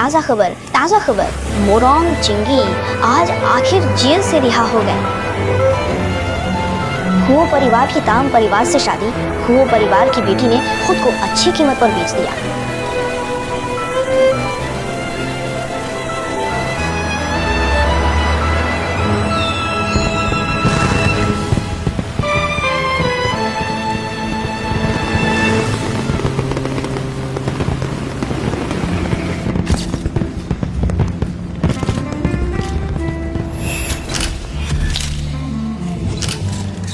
ताज़ा खबर, मुरोंग चिंगी आज आखिर जेल से रिहा हो गए। हुओ परिवार की ताम परिवार से शादी हुओ परिवार की बेटी ने खुद को अच्छी कीमत पर बेच दिया।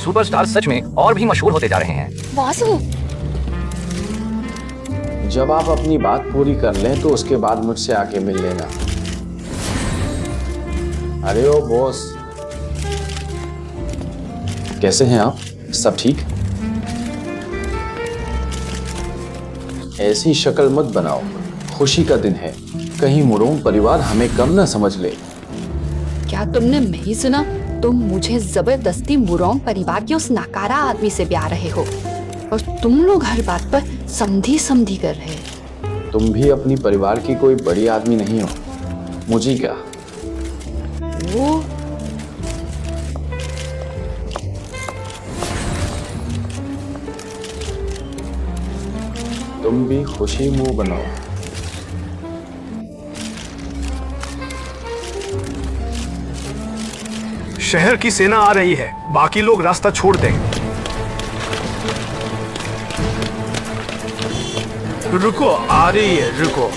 सुपरस्टार सच में और भी मशहूर होते जा रहे हैं। वासु, जब आप अपनी बात पूरी कर लें तो उसके बाद मुझसे आके मिल लेना। अरे ओ बॉस, कैसे हैं आप? सब ठीक? ऐसी शक्ल मत बनाओ, खुशी का दिन है, कहीं मुरोंग परिवार हमें कम ना समझ ले। क्या तुमने नहीं सुना? तुम मुझे जबरदस्ती मुरोंग परिवार के उस नकारा आदमी से ब्याह रहे हो और तुम लोग हर बात पर समधी कर रहे हैं। तुम भी अपनी परिवार की कोई बड़ी आदमी नहीं हो, मुझे क्या। वो तुम भी खुशी मुंह बनाओ। शहर की सेना आ रही है, बाकी लोग रास्ता छोड़ दें। रुको, आ रही है, रुको।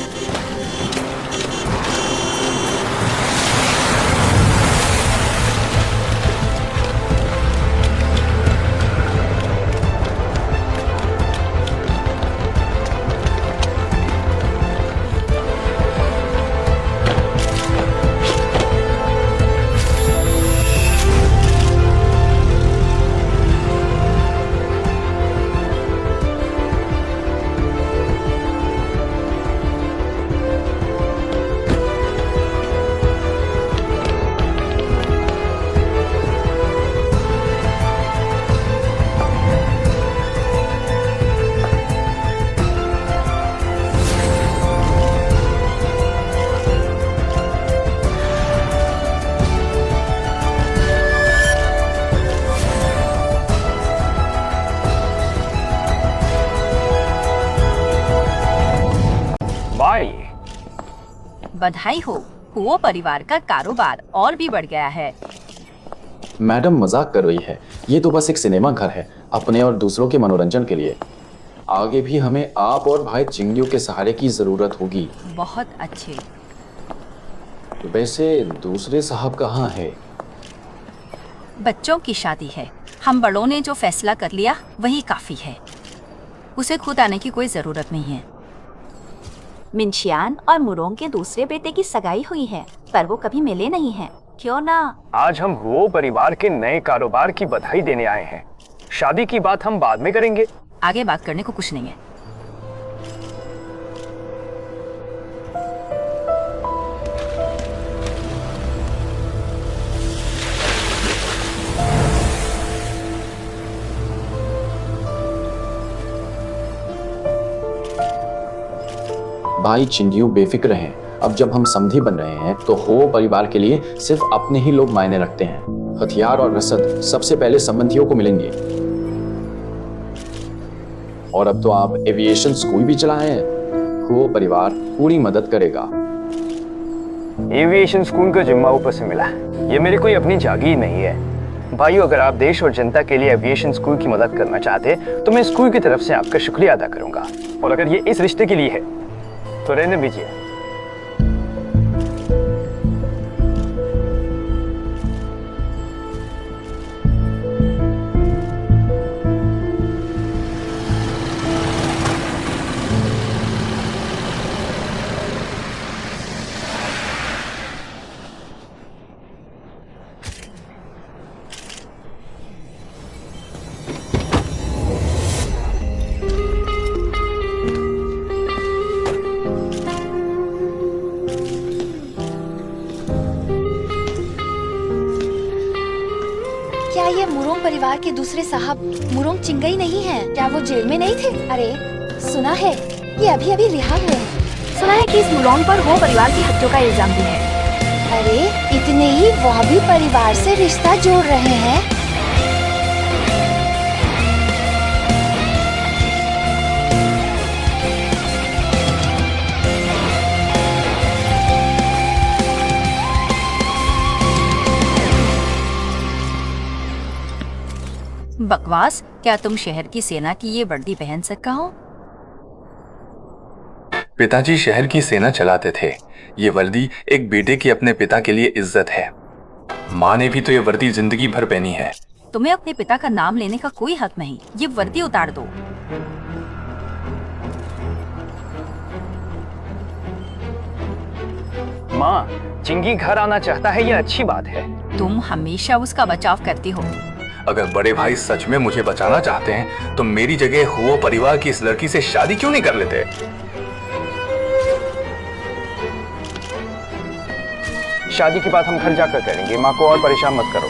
बधाई हो, हुओ परिवार का कारोबार और भी बढ़ गया है। मैडम मजाक कर रही है, ये तो बस एक सिनेमा घर है, अपने और दूसरों के मनोरंजन के लिए। आगे भी हमें आप और भाई चिंगियों के सहारे की जरूरत होगी। बहुत अच्छे। वैसे दूसरे साहब कहाँ है? बच्चों की शादी है, हम बड़ों ने जो फैसला कर लिया वही काफी है, उसे खुद आने की कोई जरूरत नहीं है। मिनशियान और मुरोंग के दूसरे बेटे की सगाई हुई है, पर वो कभी मिले नहीं हैं। क्यों ना? आज हम हुओ परिवार के नए कारोबार की बधाई देने आए हैं। शादी की बात हम बाद में करेंगे। आगे बात करने को कुछ नहीं है। भाई चिंगियों बेफिक्र हैं, अब जब हम समधी बन रहे हैं तो हो परिवार के लिए सिर्फ अपने ही लोग मायने रखते हैं। हथियार और रसद सबसे पहले संबंधियों को मिलेंगे। और अब तो आप एविएशन स्कूल भी चलाए हैं, हो परिवार पूरी मदद करेगा। एविएशन स्कूल का जिम्मा ऊपर से मिला, ये मेरी कोई अपनी जागीर नहीं है। भाइयों, अगर आप देश और जनता के लिए एविएशन स्कूल की मदद करना चाहते तो मैं स्कूल की तरफ से आपका शुक्रिया अदा करूंगा, और अगर ये इस रिश्ते के लिए है तो रहने दीजिए। क्या ये मुरोंग परिवार के दूसरे साहब मुरोंग चिंगई नहीं हैं? क्या वो जेल में नहीं थे? अरे सुना है ये अभी अभी रिहा हुए हैं। सुना है कि इस मुलोंग पर हो परिवार की हत्या का इल्जाम भी है। अरे इतने ही वह भी परिवार से रिश्ता जोड़ रहे हैं। बकवास, क्या तुम शहर की सेना की ये वर्दी पहन सका हो? पिताजी शहर की सेना चलाते थे। ये वर्दी एक बेटे की अपने पिता के लिए इज्जत है। माँ ने भी तो ये वर्दी जिंदगी भर पहनी है। तुम्हें अपने पिता का नाम लेने का कोई हक नहीं। ये वर्दी उतार दो। माँ, चिंगी घर आना चाहता है, ये अच्छी बात है। तुम हमेशा उसका बचाव करती हो। अगर बड़े भाई सच में मुझे बचाना चाहते हैं तो मेरी जगह हुओ परिवार की इस लड़की से शादी क्यों नहीं कर लेते? शादी की बात हम घर जाकर करेंगे, माँ को और परेशान मत करो।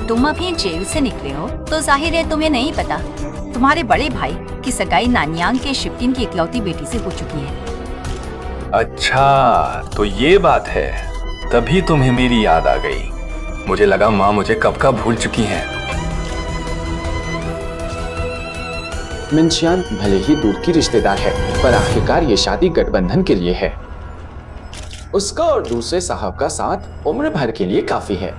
तुम अभी जेल से निकले हो तो जाहिर है तुम्हें नहीं पता तुम्हारे बड़े भाई की सगाई नानियांग के शिफ्टिन की इकलौती बेटी से हो चुकी है। अच्छा, तो ये बात है। तभी तुम्हें मेरी याद आ गई। मुझे लगा माँ मुझे कब का भूल चुकी हैं। मिनशियान भले ही दूर की रिश्तेदार है, पर आखिरकार ये शादी गठबंधन के लिए है। उसका और दूसरे साहब का साथ उम्र भर के लिए काफी है।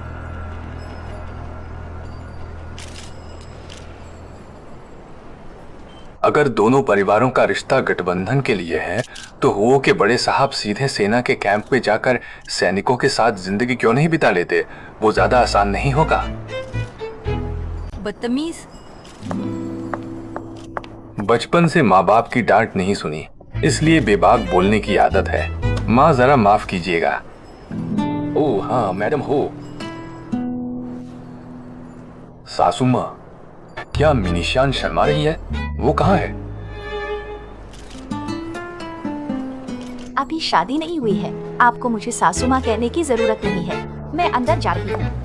अगर दोनों परिवारों का रिश्ता गठबंधन के लिए है तो हुओ के बड़े साहब सीधे सेना के कैंप में जाकर सैनिकों के साथ जिंदगी क्यों नहीं बिता लेते? वो ज्यादा आसान नहीं होगा? बदतमीज। बचपन से माँ बाप की डांट नहीं सुनी, इसलिए बेबाक बोलने की आदत है। माँ जरा माफ कीजिएगा। ओह हाँ मैडम हो। सासू माँ, क्या मिनिशान शर्मा रही है? वो कहाँ है? अभी शादी नहीं हुई है। आपको मुझे सासू माँ कहने की जरूरत नहीं है। मैं अंदर जा रही हूँ।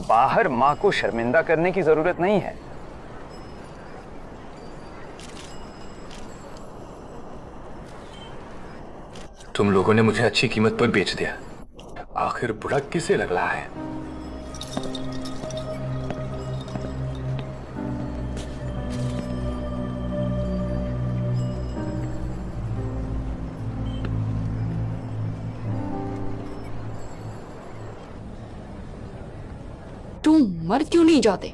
बाहर माँ को शर्मिंदा करने की जरूरत नहीं है। तुम लोगों ने मुझे अच्छी कीमत पर बेच दिया। आखिर बुरा किसे लग रहा है? तुम मर क्यों नहीं जाते?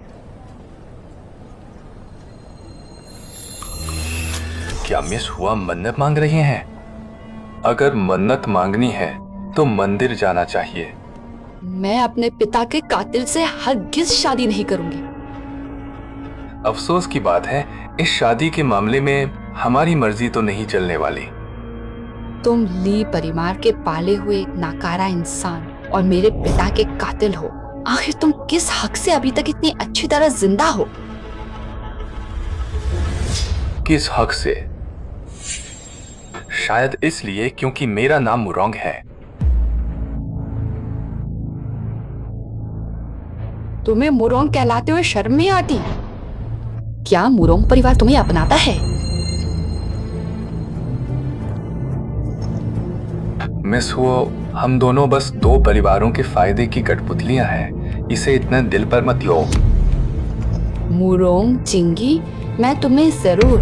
क्या मिस हुआ मन्नत मांग रही हैं? अगर मन्नत मांगनी है तो मंदिर जाना चाहिए। मैं अपने पिता के कातिल से हरगिज शादी नहीं करूंगी। अफसोस की बात है, इस शादी के मामले में हमारी मर्जी तो नहीं चलने वाली। तुम ली परिवार के पाले हुए नाकारा इंसान और मेरे पिता के कातिल हो। आखिर तुम किस हक से अभी तक इतनी अच्छी तरह जिंदा हो? किस हक से? शायद इसलिए क्योंकि मेरा नाम मुरोंग है। तुम्हें मुरोंग कहलाते हुए शर्म नहीं आती? क्या मुरोंग परिवार तुम्हें अपनाता है? मिस हुओ, हम दोनों बस दो परिवारों के फायदे की कठपुतलियां हैं। इसे इतना दिल पर मत लो। मुरोंग चिंगी, मैं तुम्हें जरूर।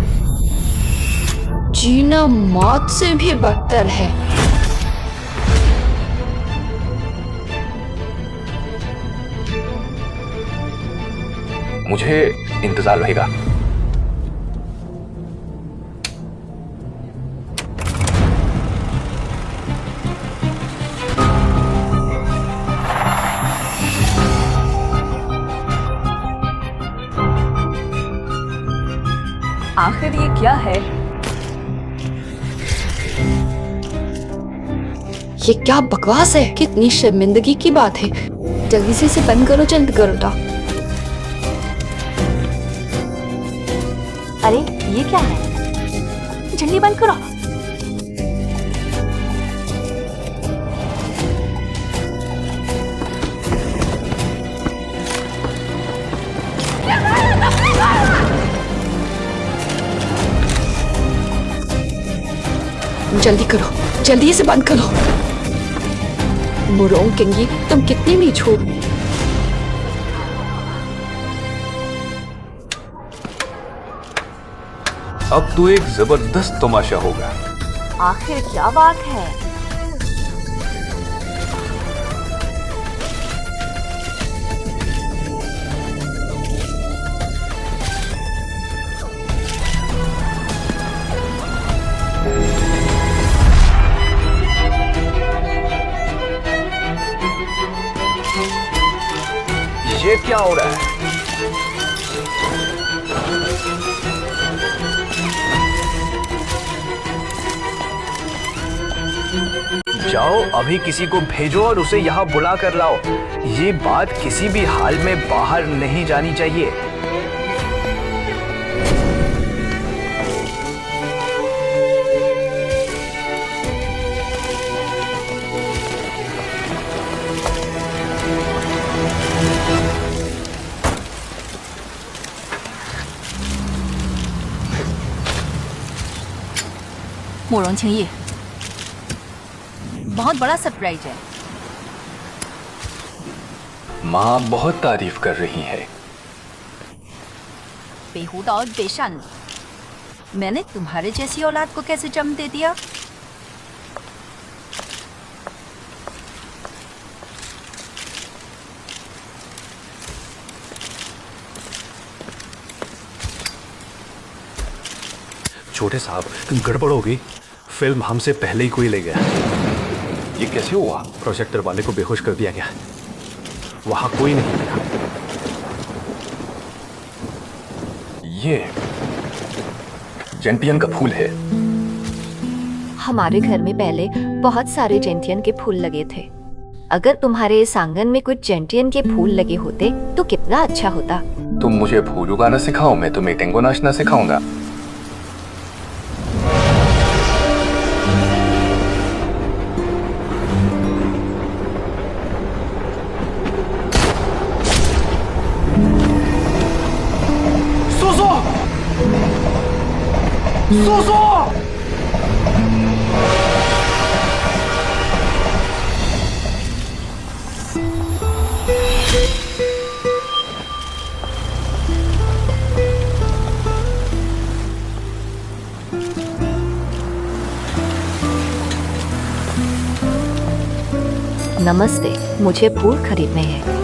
जीना मौत से भी बदतर है। मुझे इंतजार रहेगा। आखिर ये क्या है? ये क्या बकवास है? कितनी शर्मिंदगी की बात है। जल्दी से इसे बंद करो, जल्द करो टा। अरे ये क्या है? जल्दी बंद करो। जल्दी करो, जल्दी से बंद करो। मुरोंग किंगी, तुम कितनी नीच हो। अब तो एक जबरदस्त तमाशा होगा। आखिर क्या बात है? ये क्या हो रहा है? जाओ अभी किसी को भेजो और उसे यहाँ बुला कर लाओ। ये बात किसी भी हाल में बाहर नहीं जानी चाहिए। मुरोंग चिंगी, बहुत बड़ा सरप्राइज है। माँ बहुत तारीफ कर रही है। बेहुदा और बेशन, मैंने तुम्हारे जैसी औलाद को कैसे जन्म दे दिया? छोटे साहब, गड़बड़ हो गई। फिल्म हमसे पहले ही कोई ले गया। ये कैसे हुआ? प्रोजेक्टर वाले को बेहोश कर दिया गया। वहां कोई नहीं मिला। ये जेंटियन का फूल है। हमारे घर में पहले बहुत सारे जेंटियन के फूल लगे थे। अगर तुम्हारे इस आंगन में कुछ जेंटियन के फूल लगे होते तो कितना अच्छा होता। तुम मुझे फूल उगाना सिखाओ, मैं तुम्हें टेंगो नाचना सिखाऊंगा। नमस्ते, मुझे फूल खरीदने हैं।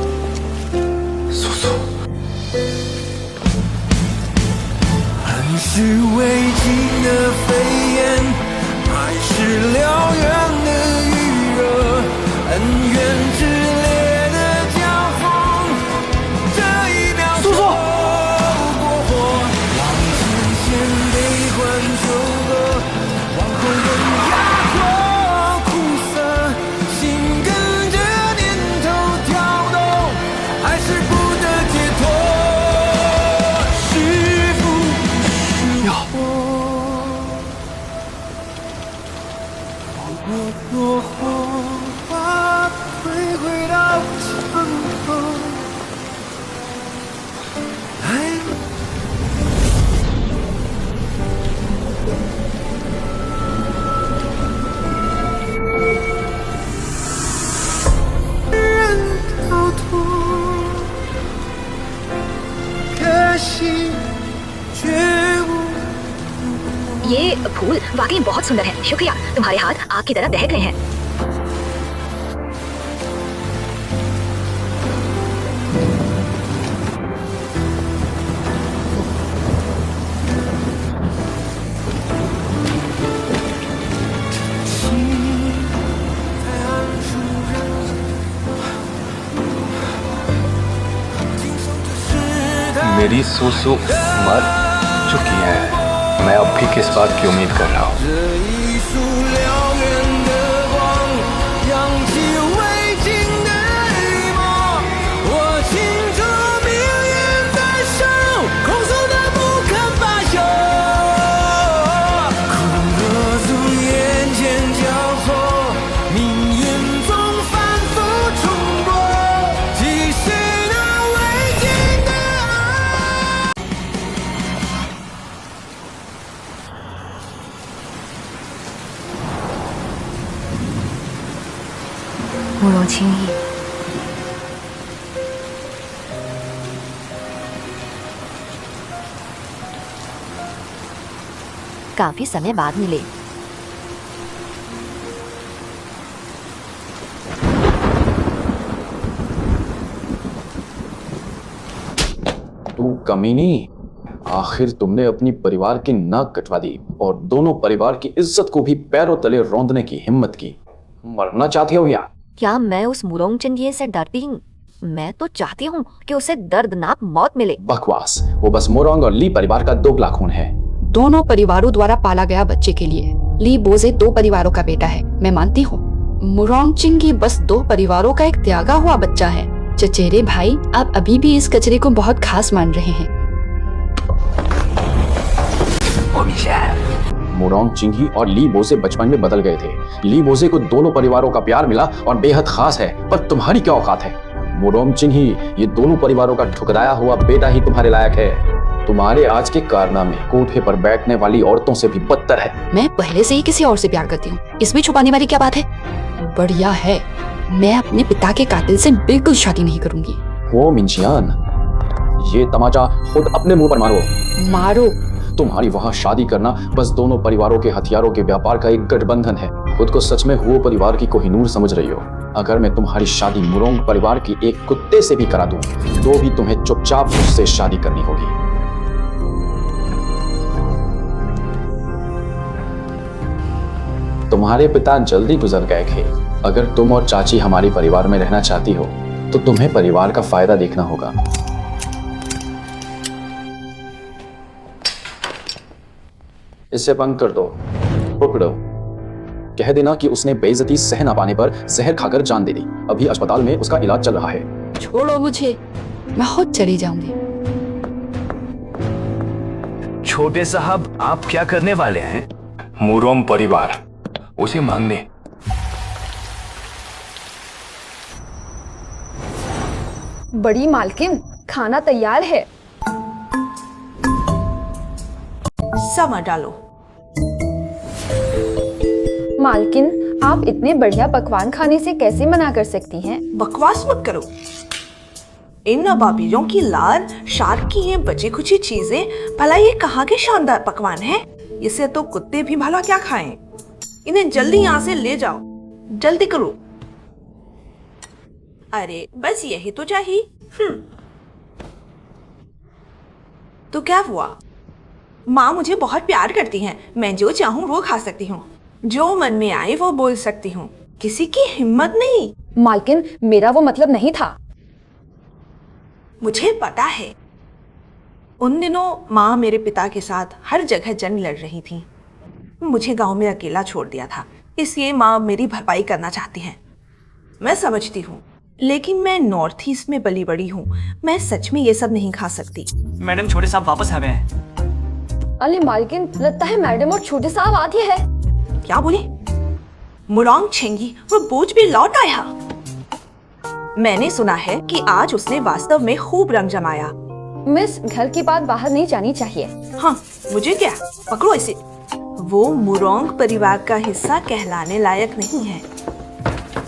ये फूल वाकई बहुत सुंदर है। शुक्रिया, तुम्हारे हाथ आग की तरह दहक रहे हैं। मेरी सुसु मर चुकी है। मैं अब भी किस बात की उम्मीद कर रहा हूँ? 慕容清逸， काफी समय बाद मिले। तू कमीनी, आखिर तुमने अपनी परिवार की नाक कटवा दी और दोनों परिवार की इज्जत को भी पैरों तले रौंदने की हिम्मत की। मरना चाहती हो या? क्या मैं उस मुरोंग चिंगिये से डरती हूँ? मैं तो चाहती हूँ कि उसे दर्दनाक मौत मिले। बकवास, वो बस मोरोंग और ली परिवार का दोगला खून है। दोनों परिवारों द्वारा पाला गया बच्चे के लिए ली बोजे 2 परिवारों का बेटा है, मैं मानती हूँ। मुरोंग चिंगी बस 2 परिवारों का एक त्यागा हुआ बच्चा है। चचेरे भाई, आप अभी भी इस कचरे को बहुत खास मान रहे हैं। मोरोंग चिंगी और ली बोजे बचपन में बदल गए थे। ली बोजे को दोनों परिवारों का प्यार मिला और बेहद खास है, पर तुम्हारी क्या औकात है? मोरोंग चिंगी, ये दोनों परिवारों का ठुकराया हुआ बेटा ही तुम्हारे लायक है। तुम्हारे आज के कारनामे कोठे पर बैठने वाली औरतों से भी बदतर है। मैं पहले से ही किसी और से प्यार करती हूँ, इसमें छुपाने वाली क्या बात है? बढ़िया है, मैं अपने पिता के कातिल से बिल्कुल शादी नहीं करूंगी। वो मिंचियान, ये तमाचा खुद अपने मुंह पर मारो। मारो? तुम्हारी वहाँ शादी करना बस दोनों परिवारों के हथियारों के व्यापार का एक गठबंधन है। खुद को सच में हुओ परिवार की कोहिनूर समझ रही हो। अगर मैं तुम्हारी शादी मुरोंग परिवार की एक कुत्ते से भी करा दूं, तो भी तुम्हें चुपचाप उससे शादी करनी होगी। तुम्हारे पिता जल्दी गुजर गए थे। अगर तुम और चाची हमारे परिवार में रहना चाहती हो, तो तुम्हें परिवार का फायदा देखना होगा। इसे बंद कर दो, पकड़ो। कह देना कि उसने बेइज्जती सह ना पाने पर जहर खाकर जान दे दी। अभी अस्पताल में उसका इलाज चल रहा है। छोड़ो मुझे, मैं खुद चली जाऊंगी। छोटे साहब, आप क्या करने वाले हैं? मुरोंग परिवार उसे मांगने। बड़ी मालकिन, खाना तैयार है। समझ डालो। मालकिन, आप इतने बढ़िया पकवान खाने से कैसे मना कर सकती हैं? बकवास मत करो। इन नवाबियों की लार शार्क की ये बची खुची चीजें, भला ये कहाँ के शानदार पकवान हैं? इसे तो कुत्ते भी भला क्या खाएं? इन्हें जल्दी यहाँ से ले जाओ, जल्दी करो। अरे बस यही तो चाहिए। तो क्या हुआ? माँ मुझे बहुत प्यार करती हैं। मैं जो चाहूँ वो खा सकती हूँ, जो मन में आए वो बोल सकती हूँ। किसी की हिम्मत नहीं। मालकिन, मेरा वो मतलब नहीं था। मुझे पता है। उन दिनों माँ मेरे पिता के साथ हर जगह जंग लड़ रही थी। मुझे गांव में अकेला छोड़ दिया था, इसलिए माँ मेरी भरपाई करना चाहती हैं। मैं समझती हूँ, लेकिन मैं नॉर्थ ईस्ट में पली बड़ी हूँ। मैं सच में ये सब नहीं खा सकती। मैडम, छोटे साहब वापस आ गए हैं। अरे मालकिन, लगता है मैडम और छोटे साहब आती है। क्या बोली? मुरोंग चिंगी वो बोझ भी लौट आया। मैंने सुना है कि आज उसने वास्तव में खूब रंग जमाया। मिस, घर की बात बाहर नहीं जानी चाहिए। हाँ, मुझे क्या, पकड़ो इसे। वो मुरोंग परिवार का हिस्सा कहलाने लायक नहीं है।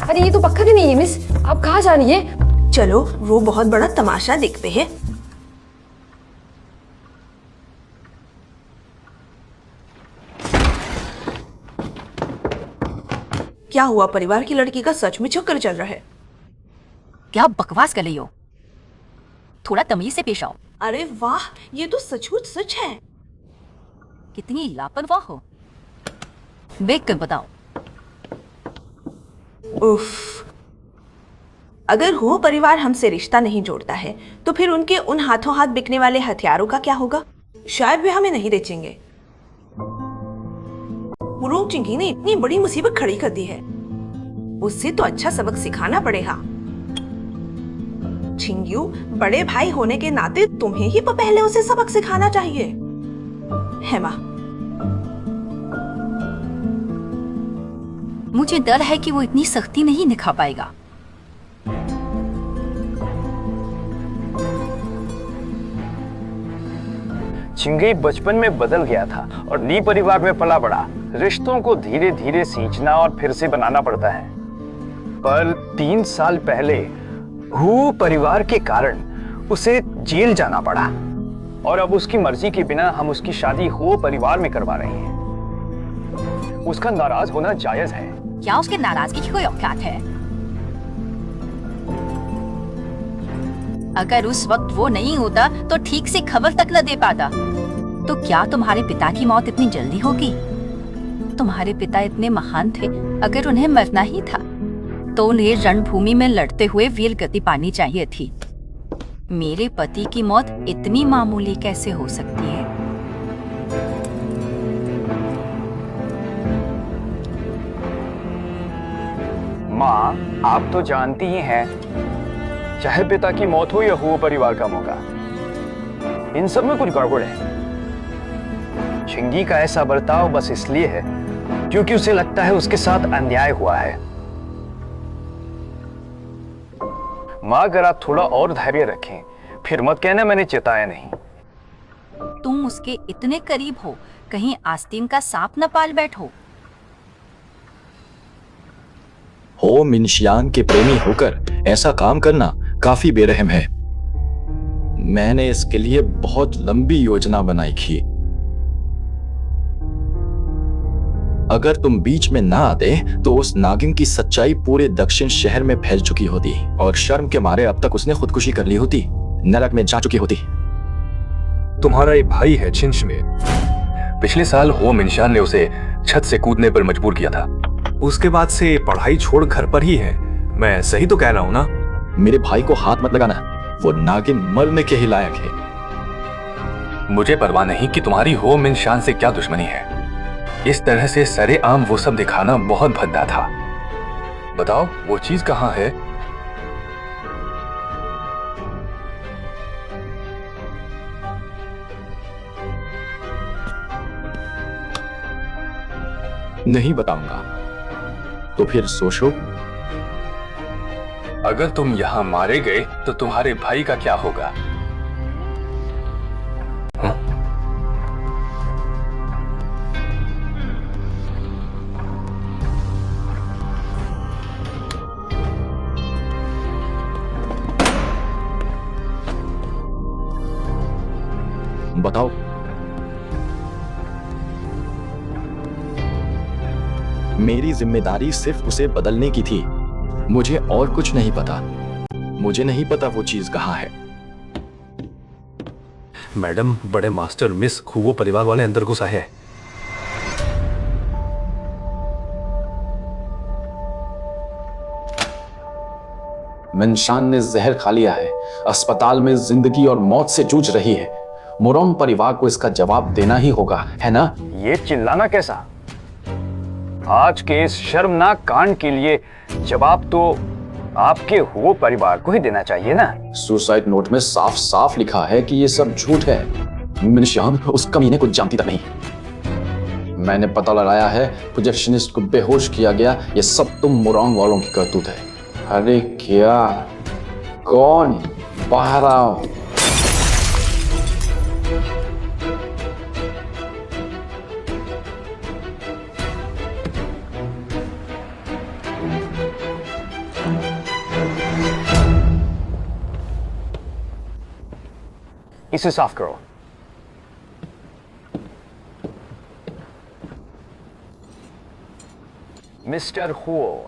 अरे ये तो पक्का भी नहीं है मिस, आप कहाँ जा रही है? चलो, वो बहुत बड़ा तमाशा देखते हैं। क्या हुआ? परिवार की लड़की का सच में चक्कर चल रहा है। क्या बकवास कर रही हो? थोड़ा तमीज से पेश आओ। अरे वाह, ये तो सचमुच सच है। कितनी लापरवाह हो। देख कर बताओ। उफ, अगर वो परिवार हमसे रिश्ता नहीं जोड़ता है, तो फिर उनके उन हाथों हाथ बिकने वाले हथियारों का क्या होगा? शायद वे हमें नहीं बेचेंगे। मुरोंग चिंगी ने इतनी बड़ी मुसीबत खड़ी कर दी है, उससे तो अच्छा सबक सिखाना पड़ेगा। चिंग्यू, बड़े भाई होने के नाते तुम्हें ही पहले उसे सबक सिखाना चाहिए। हेमा, मुझे डर है कि वो इतनी सख्ती नहीं निभा पाएगा। चिंगी बचपन में बदल गया था और ली परिवार में पला बड़ा। रिश्तों को धीरे धीरे सींचना और फिर से बनाना पड़ता है। पर 3 साल पहले हू परिवार के कारण उसे जेल जाना पड़ा और अब उसकी मर्जी के बिना हम उसकी शादी हू परिवार में करवा रहे हैं। उसका नाराज होना जायज है। क्या उसके नाराजगी की कोई औकात है? अगर उस वक्त वो नहीं होता तो ठीक से खबर तक न दे पाता। तो क्या तुम्हारे पिता की मौत इतनी जल्दी होगी? तुम्हारे पिता इतने महान थे, अगर उन्हें मरना ही था तो उन्हें रणभूमि में लड़ते हुए वीर गति पानी चाहिए थी। मेरे पति की मौत इतनी मामूली कैसे हो सकती है? माँ, आप तो जानती ही हैं, चाहे पिता की मौत हो या हो परिवार का मौका, इन सब में कुछ गड़बड़ है। चिंगी का ऐसा बर्ताव बस इसलिए है क्योंकि उसे लगता है उसके साथ अन्याय हुआ है। माँ, अगर आप थोड़ा और धैर्य रखें, फिर मत कहना मैंने चिताया नहीं। तुम उसके इतने करीब हो, कहीं आस्तीन का सांप न पाल बैठो। हो मिनशियान के प्रेमी होकर ऐसा काम करना काफी बेरहम है। मैंने इसके लिए बहुत लंबी योजना बनाई थी। अगर तुम बीच में ना आते तो उस नागिन की सच्चाई पूरे दक्षिण शहर में फैल चुकी होती और शर्म के मारे अब तक उसने खुदकुशी कर ली होती, नरक में जा चुकी होती। तुम्हारा एक भाई है छिंशमे। पिछले साल हो मिनशान ने उसे छत से कूदने पर मजबूर किया था। उसके बाद से पढ़ाई छोड़ घर पर ही है। मैं सही तो कह रहा हूँ ना? मेरे भाई को हाथ मत लगाना, वो नागिन मरने के ही लायक है। मुझे परवाह नहीं कि तुम्हारी हो मिनशान से क्या दुश्मनी है। इस तरह से सरेआम वो सब दिखाना बहुत भद्दा था। बताओ वो चीज कहाँ है? नहीं बताऊंगा। तो फिर सोचो, अगर तुम यहां मारे गए तो तुम्हारे भाई का क्या होगा? बताओ। मेरी जिम्मेदारी सिर्फ उसे बदलने की थी, मुझे और कुछ नहीं पता। मुझे नहीं पता वो चीज कहाँ है। मैडम, बड़े मास्टर मिस खूबो परिवार वाले अंदर घुस आए हैं। मिनशान ने जहर खा लिया है, अस्पताल में जिंदगी और मौत से जूझ रही है। मुरोंग परिवार को इसका जवाब देना ही होगा, है ना? ये चिल्लाना कैसा? आज के इस शर्मनाक कांड के लिए जवाब तो आपके हो परिवार को ही देना चाहिए ना। सुसाइड नोट में साफ साफ लिखा है कि ये सब झूठ है। मिनशान उस कमीने को जानती तक नहीं। मैंने पता लगाया है, प्रोजेक्शनिस्ट को बेहोश किया गया। ये सब तुम मुरोंग वालों की करतूत है। अरे क्या? कौन? बाहर आओ। इसे साफ करो। मिस्टर हो,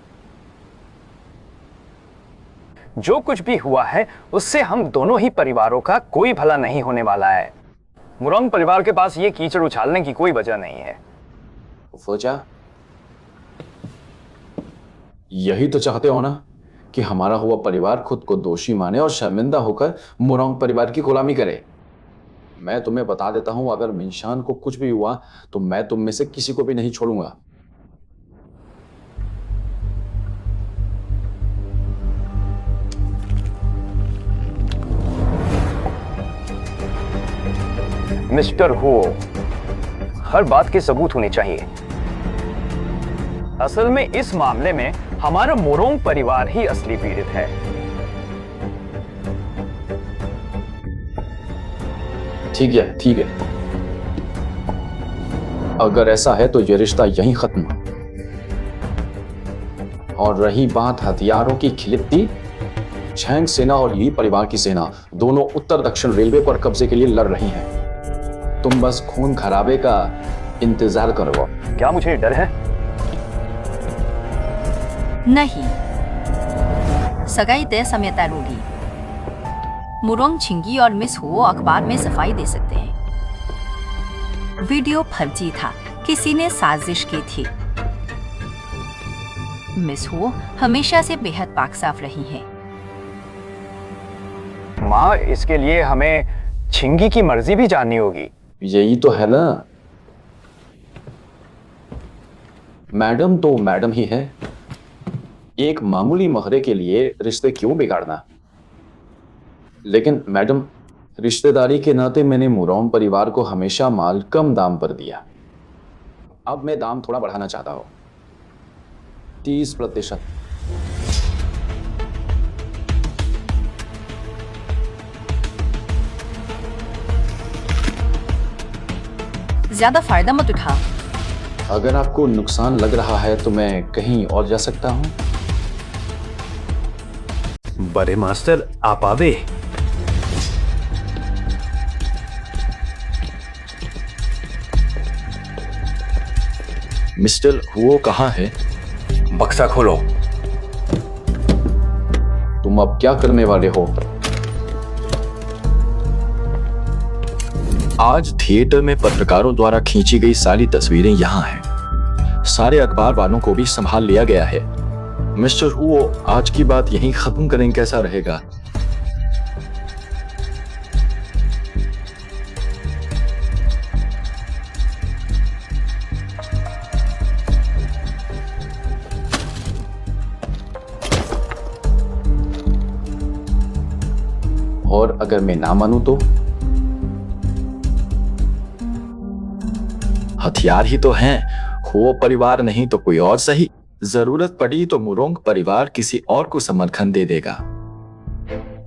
जो कुछ भी हुआ है उससे हम दोनों ही परिवारों का कोई भला नहीं होने वाला है। मुरोंग परिवार के पास ये कीचड़ उछालने की कोई वजह नहीं है। वजह? यही तो चाहते हो ना कि हमारा हुआ परिवार खुद को दोषी माने और शर्मिंदा होकर मुरोंग परिवार की गुलामी करे। मैं तुम्हें बता देता हूं, अगर मिनशान को कुछ भी हुआ तो मैं तुम में से किसी को भी नहीं छोड़ूंगा। मिस्टर हो, हर बात के सबूत होने चाहिए। असल में इस मामले में हमारा मुरोंग परिवार ही असली पीड़ित है। ठीक है, ठीक है। अगर ऐसा है तो यह रिश्ता यहीं खत्म। और रही बात हथियारों की खिलती, छैंग सेना और ली परिवार की सेना दोनों उत्तर दक्षिण रेलवे पर कब्जे के लिए लड़ रही हैं। तुम बस खून खराबे का इंतजार करो। क्या मुझे डर है? नहीं, सगाई तय समय तय होगी। मुरोंग छिंगी और मिस हो अखबार में सफाई दे सकते हैं। वीडियो फर्जी था, किसी ने साजिश की थी। मिस हो हमेशा से बेहद पाक साफ रही हैं। माँ, इसके लिए हमें छिंगी की मर्जी भी जाननी होगी। यही तो है ना, मैडम तो मैडम ही है। एक मामूली मोहरे के लिए रिश्ते क्यों बिगाड़ना? लेकिन मैडम, रिश्तेदारी के नाते मैंने मुरोंग परिवार को हमेशा माल कम दाम पर दिया। अब मैं दाम थोड़ा बढ़ाना चाहता हूं, 30%। ज्यादा फायदा मत उठा। अगर आपको नुकसान लग रहा है तो मैं कहीं और जा सकता हूं। बड़े मास्टर, आप आवे। मिस्टर हुओ कहाँ है? बक्सा खोलो। तुम अब क्या करने वाले हो? आज थिएटर में पत्रकारों द्वारा खींची गई सारी तस्वीरें यहाँ हैं। सारे अखबार वालों को भी संभाल लिया गया है। मिस्टर हुओ, आज की बात यहीं खत्म करें, कैसा रहेगा? और अगर मैं ना मानूं तो? हथियार ही तो हैं, हुओ परिवार नहीं तो कोई और सही। जरूरत पड़ी तो मुरोंग परिवार किसी और को समर्थन दे देगा।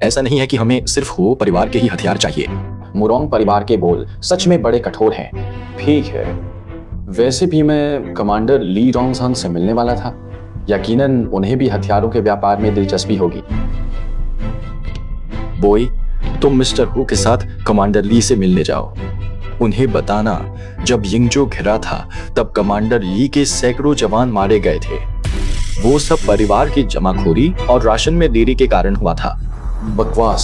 ऐसा नहीं है कि हमें सिर्फ हुओ परिवार के ही हथियार चाहिए। मुरोंग परिवार के बोल सच में बड़े कठोर हैं। ठीक है, वैसे भी मैं कमांडर ली रोंगसांग से मिलने वाला था। यकीनन उन्हें भी हथियारों के व्यापार में दिलचस्पी होगी। बॉय, तुम मिस्टर हु के साथ कमांडर ली से मिलने जाओ। उन्हें बताना, जब यिंगजो घिरा था तब कमांडर ली के सैकड़ों जवान मारे गए थे। वो सब परिवार की जमाखोरी और राशन में देरी के कारण हुआ था। बकवास।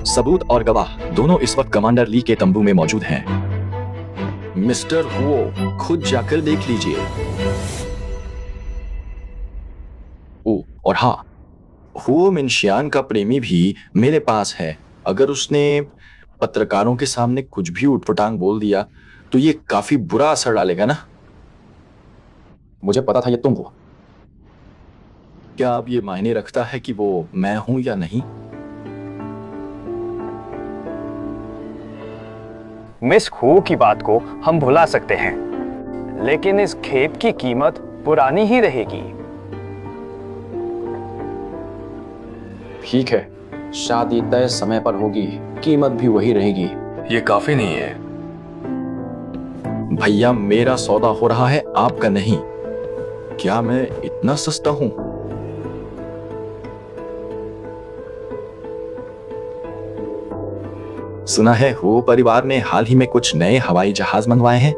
सबूत और गवाह दोनों इस वक्त कमांडर ली के तंबू में मौजूद हैं। मिस्टर हुओ, खुद जाकर देख लीजिए। और हाँ, हुओ मिनशियान का प्रेमी भी मेरे पास है। अगर उसने पत्रकारों के सामने कुछ भी उटपटांग बोल दिया तो ये काफी बुरा असर डालेगा ना। मुझे पता था ये तुम हो। क्या अब ये मायने रखता है कि वो मैं हूं या नहीं? मिस हू की बात को हम भुला सकते हैं, लेकिन इस खेप की कीमत पुरानी ही रहेगी। ठीक है, शादी तय समय पर होगी, कीमत भी वही रहेगी। ये काफी नहीं है। भैया, मेरा सौदा हो रहा है, आपका नहीं। क्या मैं इतना सस्ता हूं? सुना है हो परिवार ने हाल ही में कुछ नए हवाई जहाज मंगवाए हैं।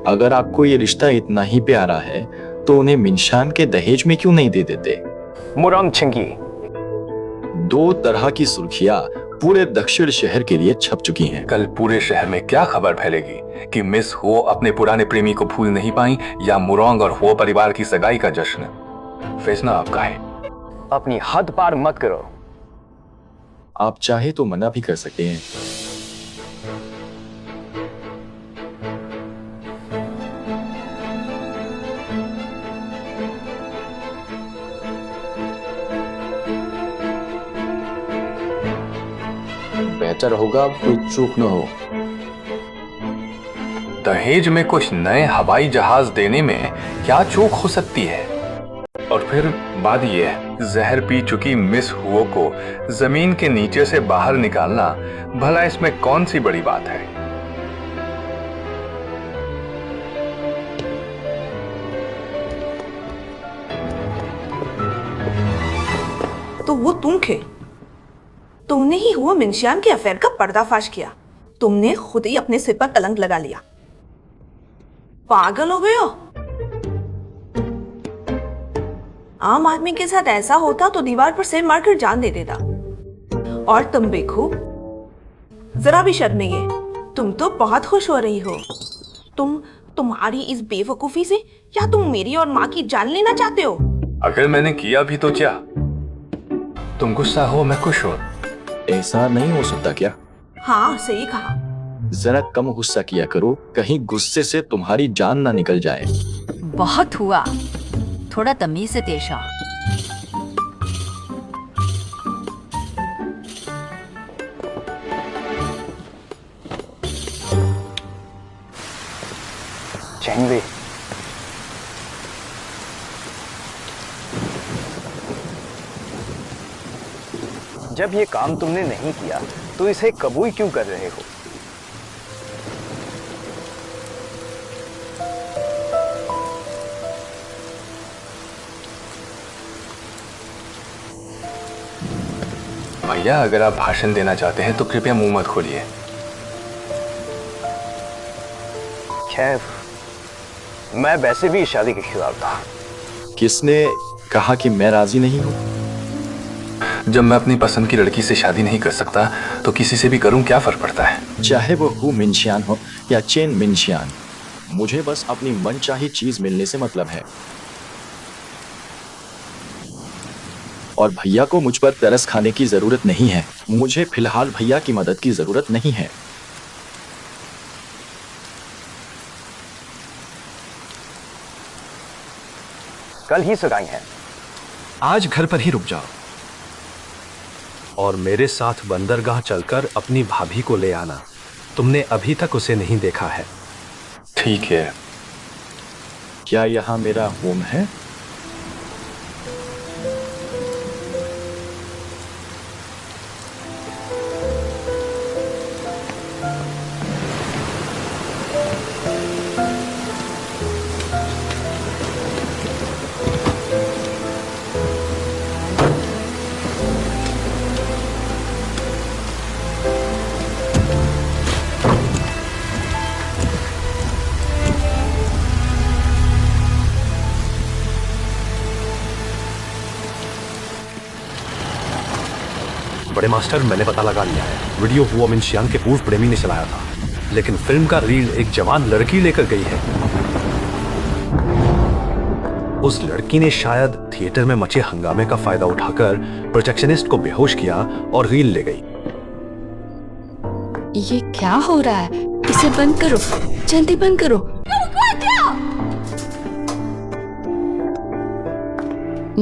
अगर आपको ये रिश्ता इतना ही प्यारा है तो उन्हें मिनशान के दहेज में क्यों नहीं दे देते? मुरोंग छिंगी। 2 तरह की सुर्खियां पूरे दक्षिण शहर के लिए छप चुकी हैं। कल पूरे शहर में क्या खबर फैलेगी कि मिस हो अपने पुराने प्रेमी को भूल नहीं पाई या मुरोंग और हो परिवार की सगाई का जश्न। फैसला आपका है। अपनी हद पार मत करो। आप चाहे तो मना भी कर सकते हैं। बेहतर होगा कोई चूक न हो। दहेज में कुछ नए हवाई जहाज देने में क्या चूक हो सकती है? और फिर बात यह है, जहर पी चुकी मिस हुओ को जमीन के नीचे से बाहर निकालना, भला इसमें कौन सी बड़ी बात है? तो वो तुम थे। तुमने ही हुआ मिंशियान के अफेयर का पर्दाफाश किया। तुमने खुद ही अपने सिर पर कलंक लगा लिया। पागल हो गए हो? आम आदमी के साथ ऐसा होता तो दीवार पर सिर मारकर जान दे देता। और तुम बेखूब, जरा भी शर्म नहीं है। तुम तो बहुत खुश हो रही हो। तुम्हारी इस बेवकूफी से, या तुम मेरी और माँ की जान लेना चाहते हो? अगर मैंने किया भी तो क्या? तुम गुस्सा हो, मैं खुश हो। ऐसा नहीं हो सकता क्या? हाँ, सही कहा। जरा कम गुस्सा किया करो, कहीं गुस्से से तुम्हारी जान ना निकल जाए। बहुत हुआ, थोड़ा तमीज से पेश आओ। चैनवी, जब ये काम तुमने नहीं किया तो इसे कबूल क्यों कर रहे हो? भैया, अगर आप भाषण देना चाहते हैं तो कृपया मुंह मत खोलिए। खैर, मैं वैसे भी इस शादी के खिलाफ था। किसने कहा कि मैं राजी नहीं हूँ? जब मैं अपनी पसंद की लड़की से शादी नहीं कर सकता तो किसी से भी करूं, क्या फर्क पड़ता है? चाहे वो हु मिनशियान हो या चेन मिनशियान, मुझे बस अपनी मनचाही चीज मिलने से मतलब है। और भैया को मुझ पर तरस खाने की जरूरत नहीं है। मुझे फिलहाल भैया की मदद की जरूरत नहीं है। कल ही सगाई है। आज घर पर ही रुक जाओ और मेरे साथ बंदरगाह चलकर अपनी भाभी को ले आना। तुमने अभी तक उसे नहीं देखा है। ठीक है। क्या यहाँ मेरा होम है? बड़े मास्टर, मैंने पता लगा लिया है। वीडियो हुआ मिनशियान के पूर्व प्रेमी ने चलाया था, लेकिन फिल्म का रील एक जवान लड़की लेकर गई है। उस लड़की ने शायद थिएटर में मचे हंगामे का फायदा उठाकर प्रोजेक्शनिस्ट को बेहोश किया और रील ले गई। ये क्या हो रहा है? इसे बंद करो, जल्दी बंद करो।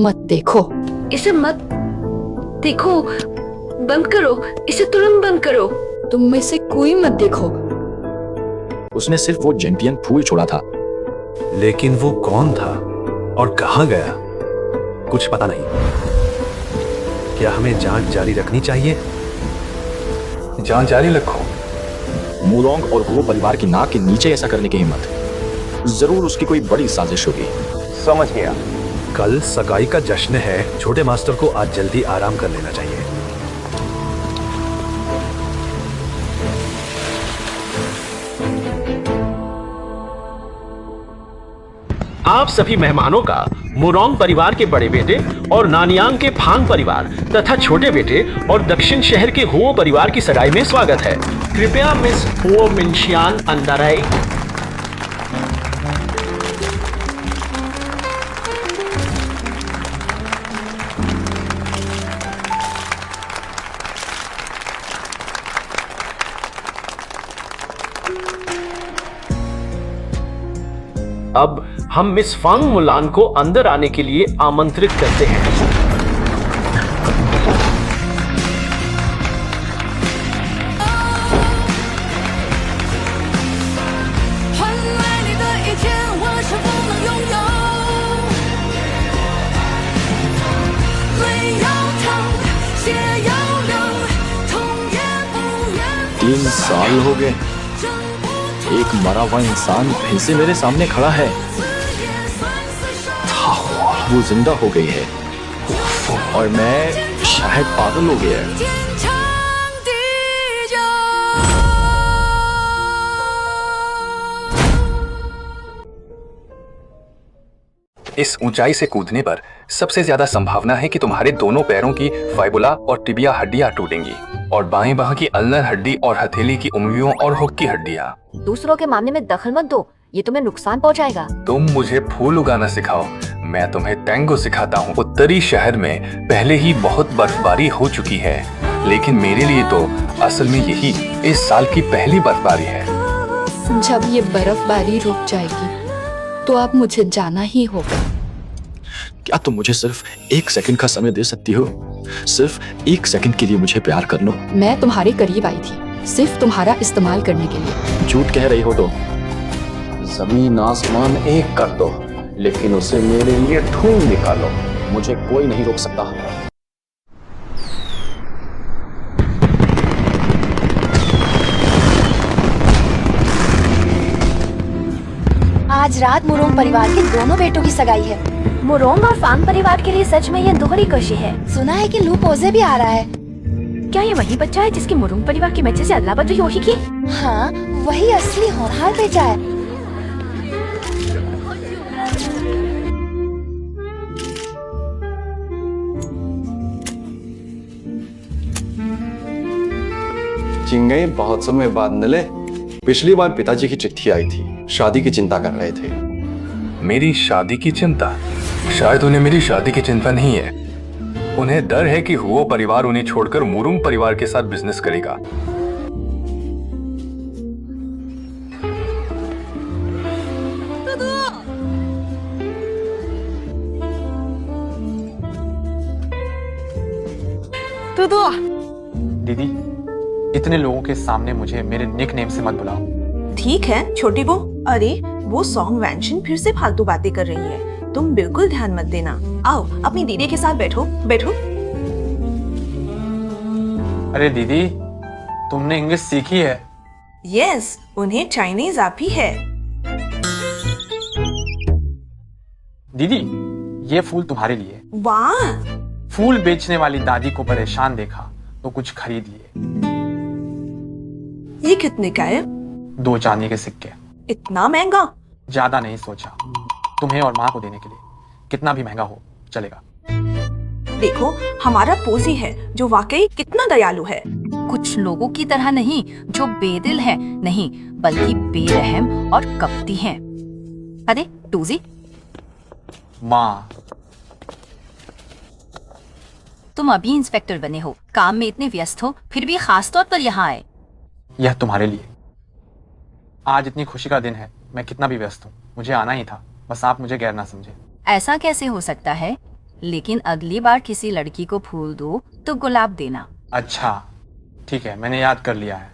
मत देखो, इसे मत देखो, बंद करो, इसे तुरंत बंद करो। तुम में से कोई मत देखो। उसने सिर्फ वो जेंटियन फूल छोड़ा था। लेकिन वो कौन था और कहां गया, कुछ पता नहीं। क्या हमें जांच जारी रखनी चाहिए? जांच जारी रखो। मुलोंग और वो परिवार की नाक के नीचे ऐसा करने की हिम्मत, जरूर उसकी कोई बड़ी साजिश होगी। समझ गया। कल सगाई का जश्न है। छोटे मास्टर को आज जल्दी आराम कर लेना चाहिए। आप सभी मेहमानों का मुरोंग परिवार के बड़े बेटे और नानियांग के फांग परिवार तथा छोटे बेटे और दक्षिण शहर के हुओ परिवार की सगाई में स्वागत है। कृपया मिस हुओ मिनशियान अंदर आए। अब हम मिस फांग मुलान को अंदर आने के लिए आमंत्रित करते हैं। तीन साल हो गए, एक मरा हुआ इंसान फिर से मेरे सामने खड़ा है। वो जिंदा हो गई है। और मैं शायद पागल हो गया। इस ऊंचाई से कूदने पर सबसे ज्यादा संभावना है कि तुम्हारे दोनों पैरों की फाइबुला और टिबिया हड्डियां टूटेंगी और बाएं बाह की अल्नर हड्डी और हथेली की उंगलियों और हुक की हड्डियां। दूसरों के मामले में दखल मत दो, ये तुम्हें नुकसान पहुंचाएगा। तुम मुझे फूल उगाना सिखाओ, मैं तुम्हें टैंगो सिखाता हूँ। उत्तरी शहर में पहले ही बहुत बर्फबारी हो चुकी है, लेकिन मेरे लिए तो असल में यही इस साल की पहली बर्फबारी है। जब ये बर्फबारी रुक जाएगी तो अब मुझे जाना ही होगा। क्या तुम मुझे सिर्फ 1 सेकंड का समय दे सकती हो? सिर्फ 1 सेकंड के लिए मुझे प्यार कर लो। मैं तुम्हारे करीब आई थी सिर्फ तुम्हारा इस्तेमाल करने के लिए। झूठ कह रही हो तो जमीन आसमान एक कर दो, लेकिन उसे मेरे लिए ढूंढ निकालो। मुझे कोई नहीं रोक सकता। आज रात मुरोंग परिवार के दोनों बेटों की सगाई है। मुरोंग और फांग परिवार के लिए सच में ये दोहरी खुशी है। सुना है कि लू पोजे भी आ रहा है। क्या ये वही बच्चा है जिसकी मुरोंग परिवार के बच्चे से अदला बदली हुई की? हाँ, वही असली होनहार बेटा है। चिंगई बहुत समय बाद मिले। पिछली बार पिताजी की चिट्ठी आई थी, शादी की चिंता कर रहे थे। मेरी शादी की चिंता? शायद उन्हें मेरी शादी की चिंता नहीं है। उन्हें डर है कि हुओ परिवार उन्हें छोड़कर मुरुंग परिवार के साथ बिजनेस करेगा। दीदी, इतने लोगों के सामने मुझे मेरे निकनेम से मत बुलाओ। ठीक है छोटी बो। अरे वो सॉन्ग वैंशन फिर से फालतू बातें कर रही है, तुम बिल्कुल ध्यान मत देना। आओ अपनी दीदी के साथ बैठो बैठो। अरे दीदी, तुमने इंग्लिश सीखी है? यस, उन्हें चाइनीज आती है। दीदी, ये फूल तुम्हारे लिए। वाह! फूल बेचने वाली दादी को परेशान देखा तो कुछ खरीद लिए। ये कितने का है? 2 चांदी के सिक्के। इतना महंगा? ज्यादा नहीं सोचा, तुम्हें और माँ को देने के लिए। कितना भी महंगा हो चलेगा। देखो, हमारा पोजी है जो वाकई कितना दयालु है। कुछ लोगों की तरह नहीं जो बेदिल है, नहीं बल्कि बेरहम और कपटी हैं। अरे टूजी, माँ, तुम अभी इंस्पेक्टर बने हो, काम में इतने व्यस्त हो, फिर भी खास तौर पर यहाँ आए। यह तुम्हारे लिए। आज इतनी खुशी का दिन है, मैं कितना भी व्यस्त हूँ, मुझे आना ही था। बस आप मुझे गैर ना समझे। ऐसा कैसे हो सकता है? लेकिन अगली बार किसी लड़की को फूल दो तो गुलाब देना। अच्छा ठीक है, मैंने याद कर लिया है।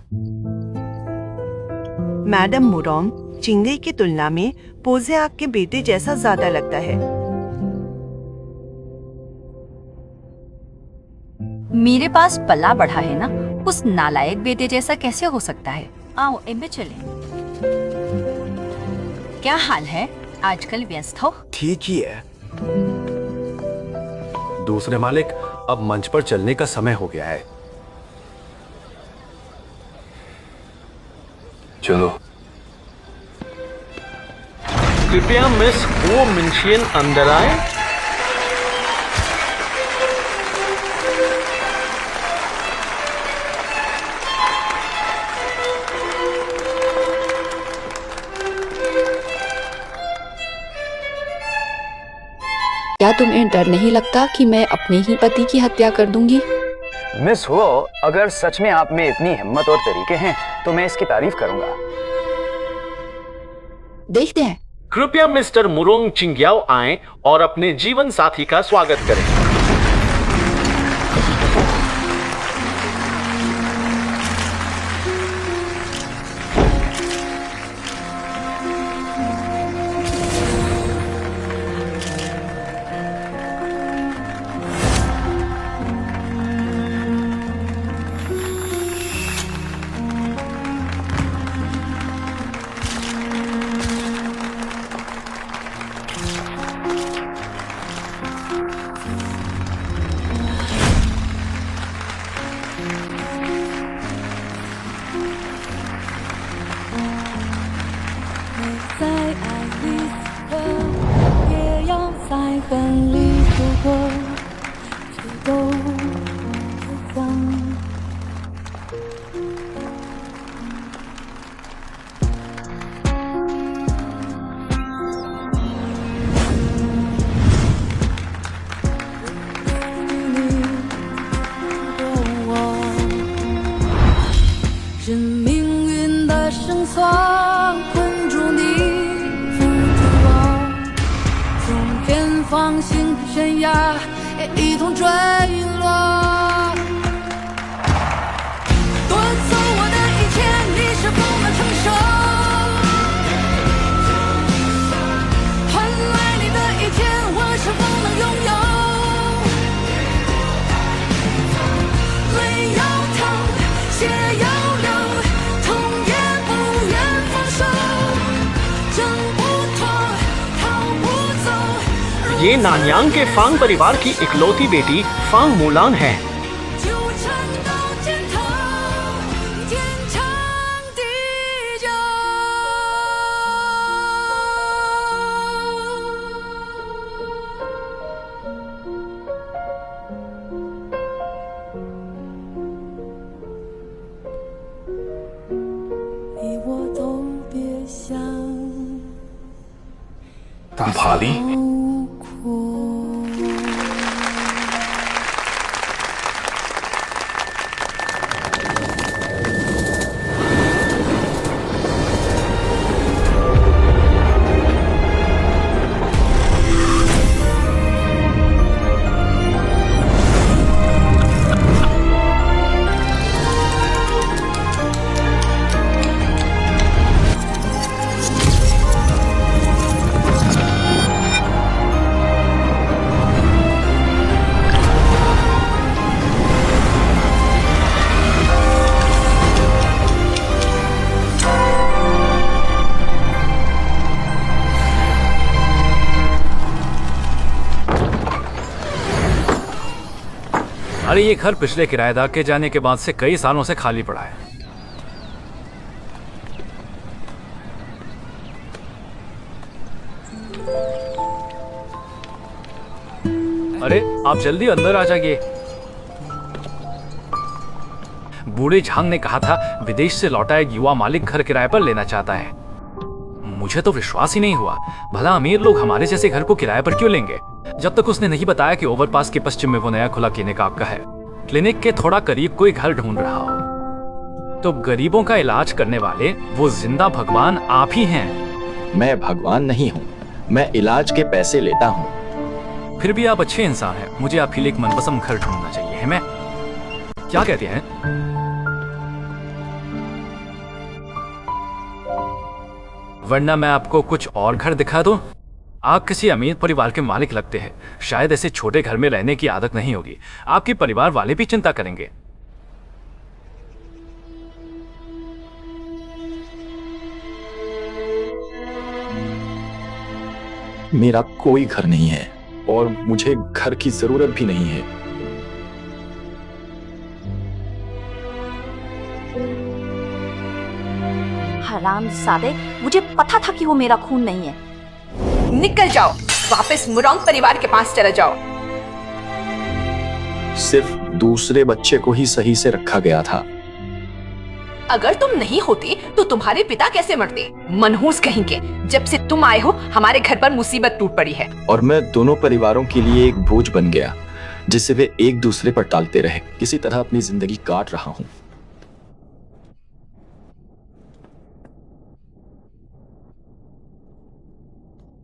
मैडम मुरोंग, चिंगई की तुलना में पोजे आपके बेटे जैसा ज्यादा लगता है। मेरे पास पला बढ़ा है ना, उस नालायक बेटे जैसा कैसे हो सकता है? आओ इनमें चले। क्या हाल है? आजकल व्यस्त हो? ठीक ही है। दूसरे मालिक, अब मंच पर चलने का समय हो गया है। चलो। कृपया मिस वो मिंशियन अंदर आए। क्या तुम्हें डर नहीं लगता कि मैं अपने ही पति की हत्या कर दूंगी? मिस हो, अगर सच में आप में इतनी हिम्मत और तरीके हैं तो मैं इसकी तारीफ करूंगा। देखते हैं। कृपया मिस्टर मुरोंग चिंग्याओ आएं और अपने जीवन साथी का स्वागत करें। 崖，也一同坠落。夺走我的一切，你是否能承受？换来你的一切，我是否能拥有？泪要淌，血要流，痛也不愿放手，挣不脱，逃不走。ये नान्यांग के फांग परिवार की इकलौती बेटी फांग मुलान है। भाली अरे ये घर पिछले किराएदार के जाने के बाद से कई सालों से खाली पड़ा है। अरे आप जल्दी अंदर आ जाइए। बूढ़े झांग ने कहा था विदेश से लौटा एक युवा मालिक घर किराए पर लेना चाहता है। मुझे तो विश्वास ही नहीं हुआ। भला अमीर लोग हमारे जैसे घर को किराए पर क्यों लेंगे, जब तक उसने नहीं बताया कि ओवरपास के पश्चिम में वो नया खुला क्लिनिक आपका है। क्लिनिक के थोड़ा करीब कोई घर ढूंढ रहा हो तो गरीबों का इलाज करने वाले वो जिंदा भगवान आप ही हैं। मैं भगवान नहीं हूँ, मैं इलाज के पैसे लेता हूँ। फिर भी आप अच्छे इंसान हैं। मुझे आपके लिए एक मनपसंद घर ढूंढना चाहिए है। मैं क्या कहते हैं? वरना मैं आपको कुछ और घर दिखा दूं। आप किसी अमीर परिवार के मालिक लगते हैं। शायद ऐसे छोटे घर में रहने की आदत नहीं होगी। आपके परिवार वाले भी चिंता करेंगे। मेरा कोई घर नहीं है और मुझे घर की जरूरत भी नहीं है। हरामजादे, मुझे पता था कि वो मेरा खून नहीं है। निकल जाओ, वापस मुरोंग परिवार के पास चले जाओ। सिर्फ दूसरे बच्चे को ही सही से रखा गया था। अगर तुम नहीं होती तो तुम्हारे पिता कैसे मरते? मनहूस कहीं के। जब से तुम आए हो हमारे घर पर मुसीबत टूट पड़ी है और मैं दोनों परिवारों के लिए एक बोझ बन गया जिसे वे एक दूसरे पर टालते रहे। किसी तरह अपनी जिंदगी काट रहा हूं।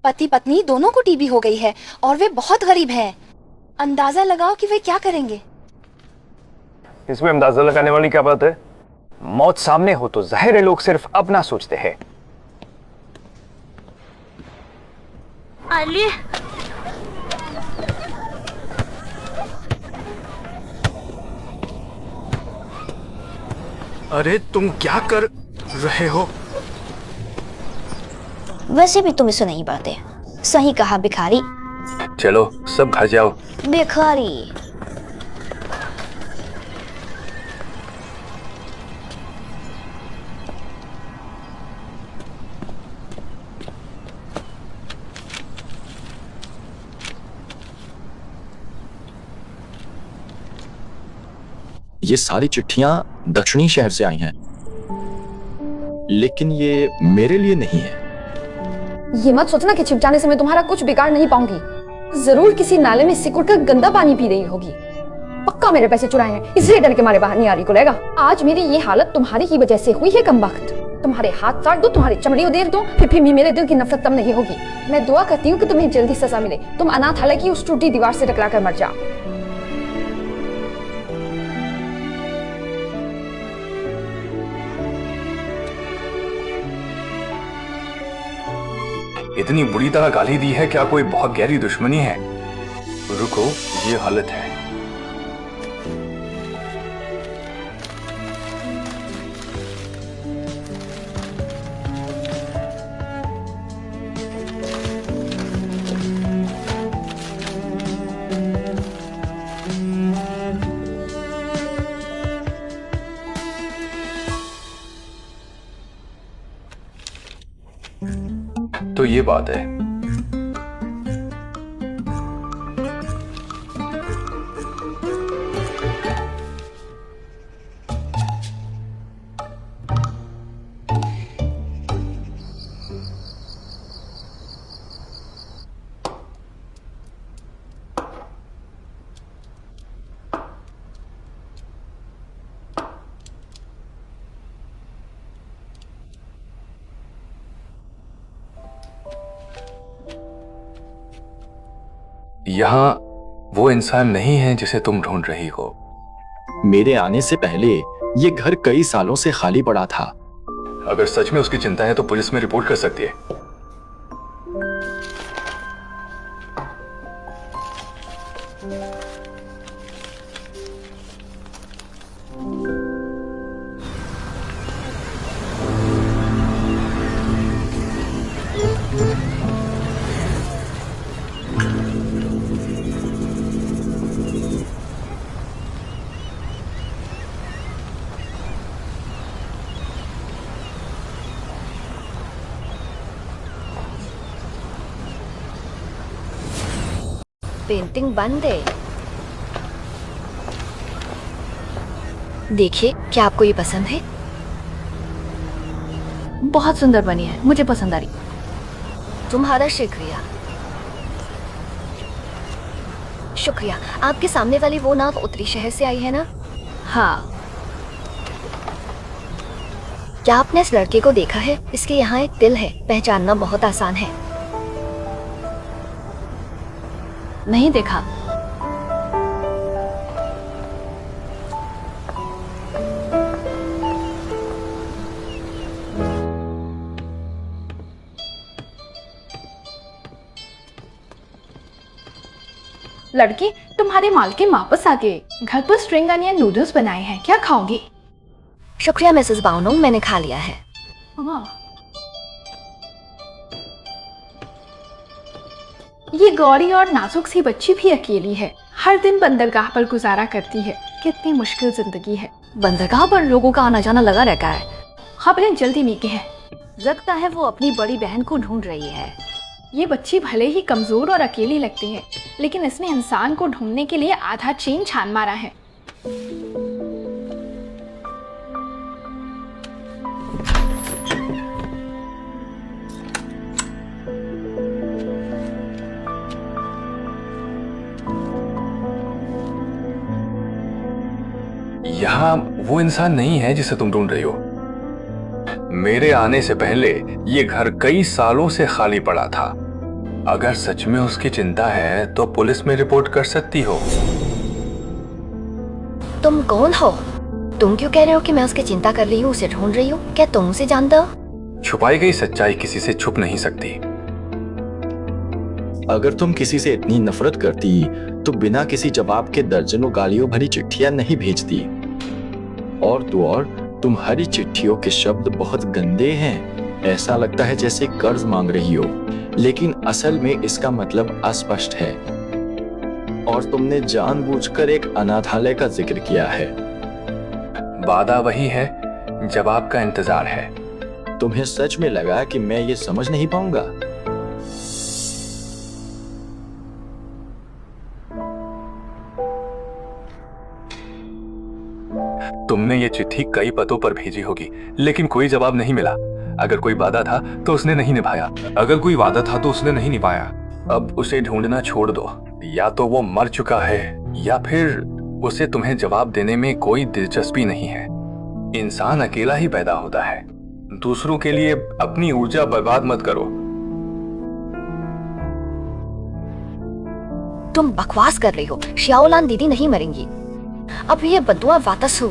पति पत्नी दोनों को टीबी हो गई है और वे बहुत गरीब हैं। अंदाजा लगाओ कि वे क्या करेंगे। इसमें अंदाजा लगाने वाली क्या बात है? मौत सामने हो तो जाहिर है लोग सिर्फ अपना सोचते हैं। अली, अरे तुम क्या कर रहे हो? वैसे भी तुम इसे नहीं पढ़ते। सही कहा भिखारी। चलो सब घर जाओ। भिखारी। ये सारी चिट्ठियां दक्षिणी शहर से आई हैं, लेकिन ये मेरे लिए नहीं है। ये मत सोचना कि छिप जाने से मैं तुम्हारा कुछ बिगाड़ नहीं पाऊंगी। जरूर किसी नाले में सिकुड़ कर गंदा पानी पी रही होगी। पक्का मेरे पैसे चुराए हैं, इसलिए डर के मारे बाहर नहीं आ रही। को लेगा आज मेरी ये हालत तुम्हारी ही वजह से हुई है कमबख्त। तुम्हारे हाथ काट दूं, तुम्हारी चमड़ी उधेड़ दूं, फिर भी मेरे दिल की नफरत कम नहीं होगी। मैं दुआ करती हूँ कि तुम्हें जल्दी सजा मिले, तुम अनाथालय की उस टूटी दीवार से टकरा कर मर जाओ। इतनी बुरी तरह गाली दी है, क्या कोई बहुत गहरी दुश्मनी है? रुको, ये गलत है। तो ये बात है। यहाँ वो इंसान नहीं है जिसे तुम ढूंढ रही हो। मेरे आने से पहले ये घर कई सालों से खाली पड़ा था। अगर सच में उसकी चिंता है तो पुलिस में रिपोर्ट कर सकती है। पेंटिंग बंद है। देखिए, क्या आपको ये पसंद है? बहुत सुंदर बनी है, मुझे पसंद आ रही। तुम्हारा शुक्रिया। शुक्रिया। आपके सामने वाली वो नाव उत्तरी शहर से आई है ना? हाँ। क्या आपने इस लड़के को देखा है? इसके यहाँ एक तिल है, पहचानना बहुत आसान है। नहीं देखा। लड़की, तुम्हारे मालकिन वापस आ गए। घर पर स्ट्रिंग अनियन नूडल्स बनाए हैं, क्या खाओगी? शुक्रिया मिसेस बाउनोंग, मैंने खा लिया है। ये गौरी और नाजुक सी बच्ची भी अकेली है, हर दिन बंदरगाह पर गुजारा करती है। कितनी मुश्किल जिंदगी है। बंदरगाह पर लोगों का आना जाना लगा रहता है। खबरें जल्दी मिलती हैं। लगता है वो अपनी बड़ी बहन को ढूंढ रही है। ये बच्ची भले ही कमजोर और अकेली लगती है, लेकिन इसने इंसान को ढूंढने के लिए आधा चीन छान मारा है। यहाँ वो इंसान नहीं है जिसे तुम ढूंढ रही हो। मेरे आने से पहले ये घर कई सालों से खाली पड़ा था। अगर सच में उसकी चिंता है तो पुलिस में रिपोर्ट कर सकती हो। तुम कौन हो? तुम क्यों कह रहे हो कि मैं उसकी चिंता कर रही हूँ, उसे ढूंढ रही हूँ? क्या तुम उसे जानते हो? छुपाई गई सच्चाई किसी से छुप नहीं सकती। अगर तुम किसी से इतनी नफरत करती तो बिना किसी जवाब के दर्जनों गालियों भरी चिट्ठियां नहीं भेजती। और तो और तुम्हारी चिट्ठियों के शब्द बहुत गंदे हैं। ऐसा लगता है जैसे कर्ज मांग रही हो, लेकिन असल में इसका मतलब अस्पष्ट है। और तुमने जानबूझकर एक अनाथालय का जिक्र किया है। वादा वही है, जवाब का इंतजार है। तुम्हें सच में लगा कि मैं ये समझ नहीं पाऊंगा? तुमने ये चिट्ठी कई पतों पर भेजी होगी, लेकिन कोई जवाब नहीं मिला। अगर कोई वादा था तो उसने नहीं निभाया। अगर कोई वादा था तो उसने नहीं निभाया। अब उसे ढूंढना छोड़ दो। या तो वो मर चुका है या फिर उसे तुम्हें जवाब देने में कोई दिलचस्पी नहीं है। इंसान अकेला ही पैदा होता है। दूसरों के लिए अपनी ऊर्जा बर्बाद मत करो। तुम बकवास कर रही हो। श्याओलान दीदी नहीं मरेंगी। अब ये बदुआ वापस हो।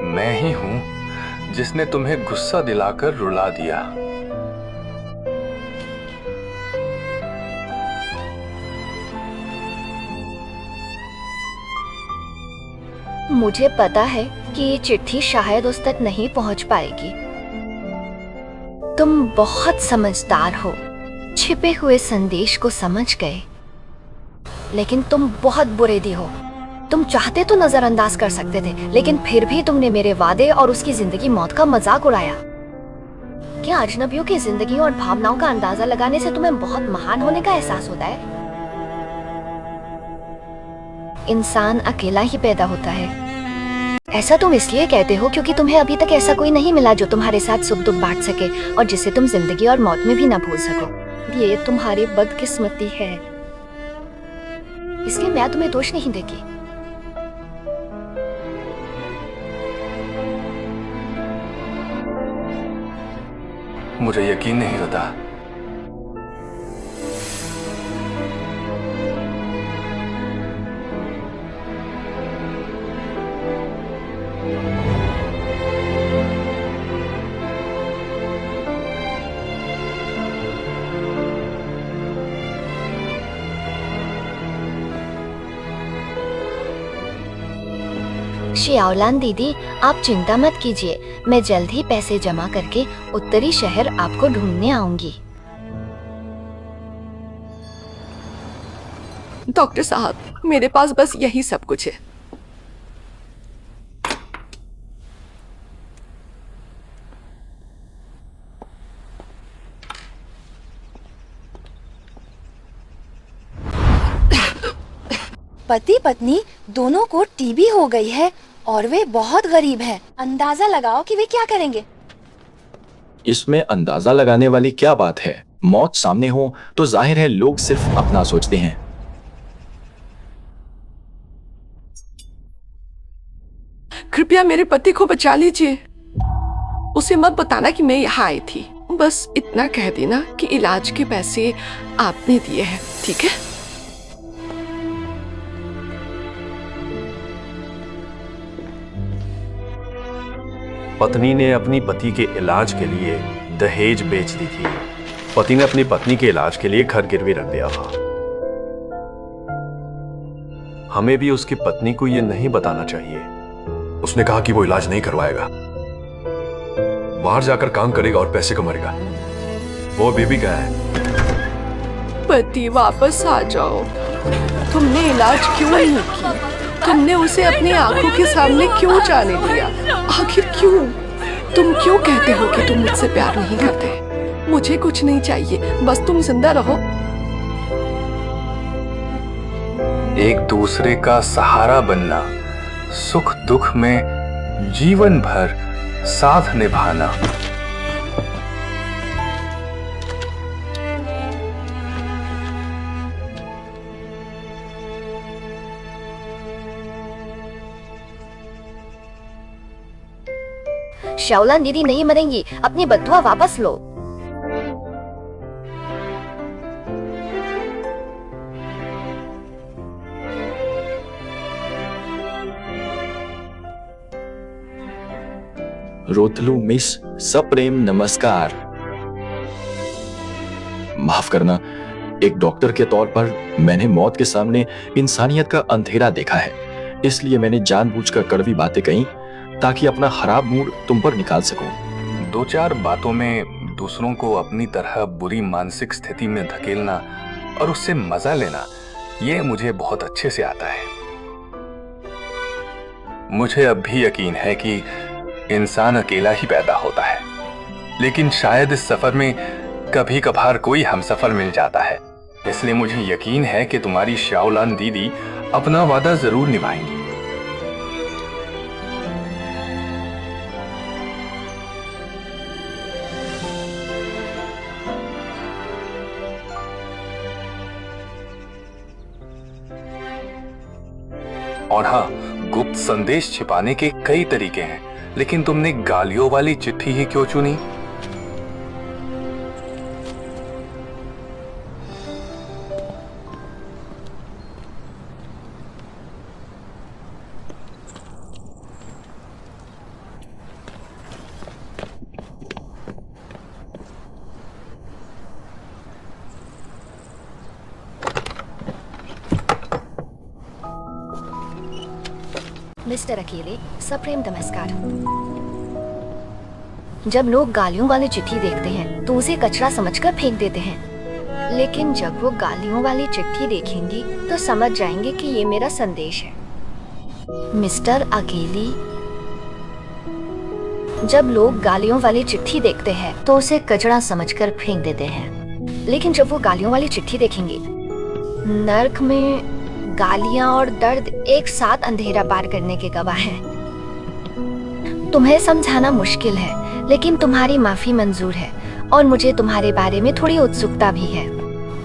मैं ही हूं जिसने तुम्हें गुस्सा दिलाकर रुला दिया। मुझे पता है कि ये चिट्ठी शायद उस तक नहीं पहुंच पाएगी। तुम बहुत समझदार हो, छिपे हुए संदेश को समझ गए। लेकिन तुम बहुत बुरे दी हो। तुम चाहते तो नजरअंदाज कर सकते थे, लेकिन फिर भी तुमने मेरे वादे और उसकी जिंदगी मौत का मजाक उड़ाया। क्या अजनबियों की जिंदगी और भावनाओं का अंदाजा लगाने से तुम्हें बहुत महान होने का एहसास होता है? इंसान अकेला ही पैदा होता है। ऐसा तुम इसलिए कहते हो क्योंकि तुम्हें अभी तक ऐसा कोई नहीं मिला जो तुम्हारे साथ सुख दुख बांट सके और जिसे तुम जिंदगी और मौत में भी ना भूल सको। ये तुम्हारी बदकिस्मती है, इसलिए मैं तुम्हें दोष नहीं देती। मुझे यकीन नहीं होता। श्याओलान दीदी, आप चिंता मत कीजिए। मैं जल्द ही पैसे जमा करके उत्तरी शहर आपको ढूंढने आऊंगी। डॉक्टर साहब, मेरे पास बस यही सब कुछ है। पति पत्नी दोनों को टीबी हो गई है और वे बहुत गरीब हैं। अंदाजा लगाओ कि वे क्या करेंगे। इसमें अंदाजा लगाने वाली क्या बात है? मौत सामने हो तो जाहिर है लोग सिर्फ अपना सोचते हैं। कृपया मेरे पति को बचा लीजिए। उसे मत बताना कि मैं यहाँ आई थी। बस इतना कह देना कि इलाज के पैसे आपने दिए हैं, ठीक है? पत्नी ने अपनी पति के इलाज के लिए दहेज बेच दी थी। पति ने अपनी पत्नी के इलाज के लिए घर गिरवी रख दिया था। हमें भी उसकी पत्नी को यह नहीं बताना चाहिए। उसने कहा कि वो इलाज नहीं करवाएगा, बाहर जाकर काम करेगा और पैसे कमाएगा। वो अभी भी गया है। पति वापस आ जाओ। तुमने इलाज क्यों नहीं किया? तुमने उसे अपनी आंखों के सामने क्यों जाने दिया? आखिर क्यों? तुम क्यों कहते हो कि तुम मुझसे प्यार नहीं करते? मुझे कुछ नहीं चाहिए, बस तुम जिंदा रहो। एक दूसरे का सहारा बनना, सुख दुख में जीवन भर साथ निभाना। श्याओलान दीदी नहीं मरेंगी। अपनी बद्दुआ वापस लो। रोतलू मिस, सप्रेम नमस्कार। माफ करना, एक डॉक्टर के तौर पर मैंने मौत के सामने इंसानियत का अंधेरा देखा है, इसलिए मैंने जानबूझकर कड़वी बातें कही ताकि अपना खराब मूड तुम पर निकाल सकूं। दो चार बातों में दूसरों को अपनी तरह बुरी मानसिक स्थिति में धकेलना और उससे मजा लेना, ये मुझे बहुत अच्छे से आता है। मुझे अब भी यकीन है कि इंसान अकेला ही पैदा होता है, लेकिन शायद इस सफर में कभी कभार कोई हमसफर मिल जाता है। इसलिए मुझे यकीन है कि तुम्हारी श्याओलान दीदी अपना वादा जरूर निभाएंगी। और हाँ, गुप्त संदेश छिपाने के कई तरीके हैं, लेकिन तुमने गालियों वाली चिट्ठी ही क्यों चुनी? मिस्टर अकेले, सप्रेम नमस्कार। जब लोग गालियों वाली चिट्ठी देखते हैं तो उसे कचरा समझकर फेंक देते हैं, लेकिन जब वो गालियों वाली चिट्ठी देखेंगे तो समझ जाएंगे कि ये मेरा संदेश है। मिस्टर अकेली, जब लोग गालियों वाली चिट्ठी देखते हैं तो उसे कचरा समझकर फेंक देते हैं, लेकिन जब वो गालियों वाली चिट्ठी देखेंगे, नर्क में गालियां और दर्द एक साथ अंधेरा पार करने के गवाह हैं। तुम्हें समझाना मुश्किल है, लेकिन तुम्हारी माफी मंजूर है और मुझे तुम्हारे बारे में थोड़ी उत्सुकता भी है।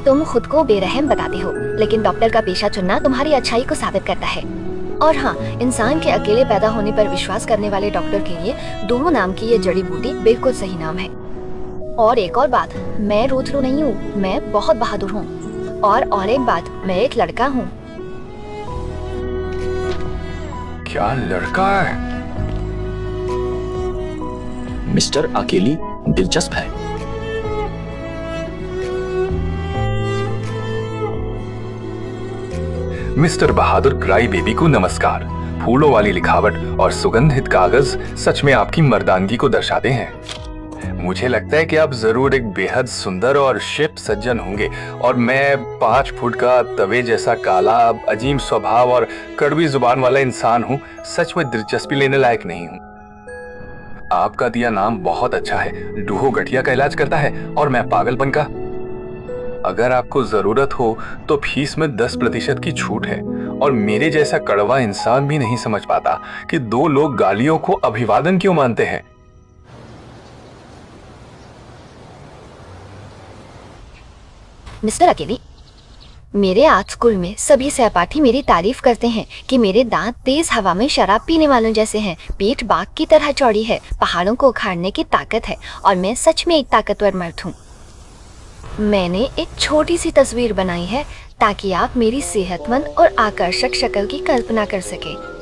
तुम खुद को बेरहम बताते हो, लेकिन डॉक्टर का पेशा चुनना तुम्हारी अच्छाई को साबित करता है। और हाँ, इंसान के अकेले पैदा होने पर विश्वास करने वाले डॉक्टर के लिए दोनों नाम की ये जड़ी बूटी बिल्कुल सही नाम है। और एक और बात, मैं रोतरू नहीं हूँ, मैं बहुत बहादुर हूँ। और एक बात, मैं एक लड़का हूँ। क्या लड़का है? मिस्टर अकेली दिलचस्प है। मिस्टर बहादुर क्राई बेबी को नमस्कार। फूलों वाली लिखावट और सुगंधित कागज सच में आपकी मर्दानगी को दर्शाते हैं। मुझे लगता है कि आप जरूर एक बेहद सुंदर और शिष्ट सज्जन होंगे, और मैं 5 फुट का तवे जैसा काला, अजीम स्वभाव और कड़वी जुबान वाला इंसान हूँ। सच में दिलचस्पी लेने लायक नहीं हूँ। आपका दिया नाम बहुत अच्छा है, डूहो गठिया का इलाज करता है और मैं पागलपन का। अगर आपको जरूरत हो तो फीस में 10% की छूट है, और मेरे जैसा कड़वा इंसान भी नहीं समझ पाता कि 2 लोग गालियों को अभिवादन क्यों मानते हैं। मिस्टर अकेली, मेरे आर्ट स्कूल में सभी सहपाठी मेरी तारीफ करते हैं कि मेरे दांत तेज हवा में शराब पीने वालों जैसे हैं, पीठ बाघ की तरह चौड़ी है, पहाड़ों को उखाड़ने की ताकत है, और मैं सच में एक ताकतवर मर्द हूँ। मैंने एक छोटी सी तस्वीर बनाई है ताकि आप मेरी सेहतमंद और आकर्षक शक्ल की कल्पना कर सके।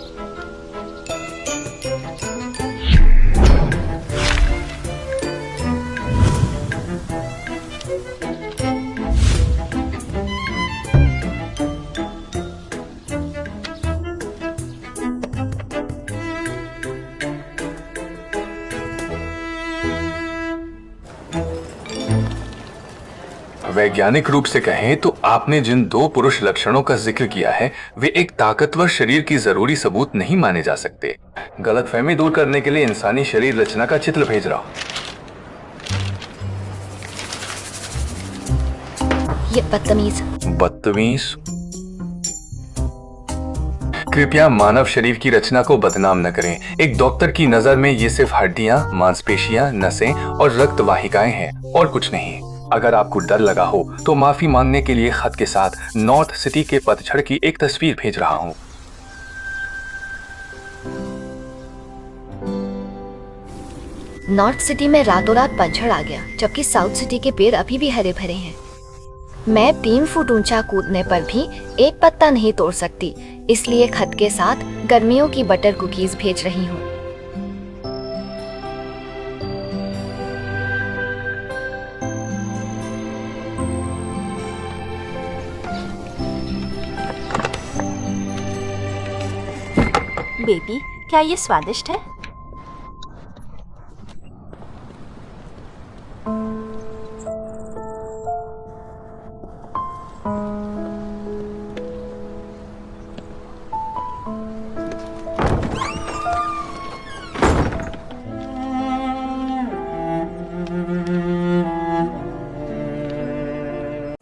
वैज्ञानिक रूप से कहें तो आपने जिन 2 पुरुष लक्षणों का जिक्र किया है वे एक ताकतवर शरीर की जरूरी सबूत नहीं माने जा सकते। गलतफहमी दूर करने के लिए इंसानी शरीर रचना का चित्र भेज रहा हूं। ये बदतमीज। कृपया मानव शरीर की रचना को बदनाम न करें। एक डॉक्टर की नजर में ये सिर्फ हड्डियां, मांसपेशियां, नसें और रक्त वाहिकाएं हैं और कुछ नहीं। अगर आपको डर लगा हो तो माफी मांगने के लिए खत के साथ नॉर्थ सिटी के पतझड़ की एक तस्वीर भेज रहा हूं। नॉर्थ सिटी में रातों रात पतझड़ आ गया, जबकि साउथ सिटी के पेड़ अभी भी हरे भरे हैं। मैं 3 फुट ऊंचा कूदने पर भी एक पत्ता नहीं तोड़ सकती, इसलिए खत के साथ गर्मियों की बटर कुकीज भेज रही हूँ। बेबी, क्या ये स्वादिष्ट है?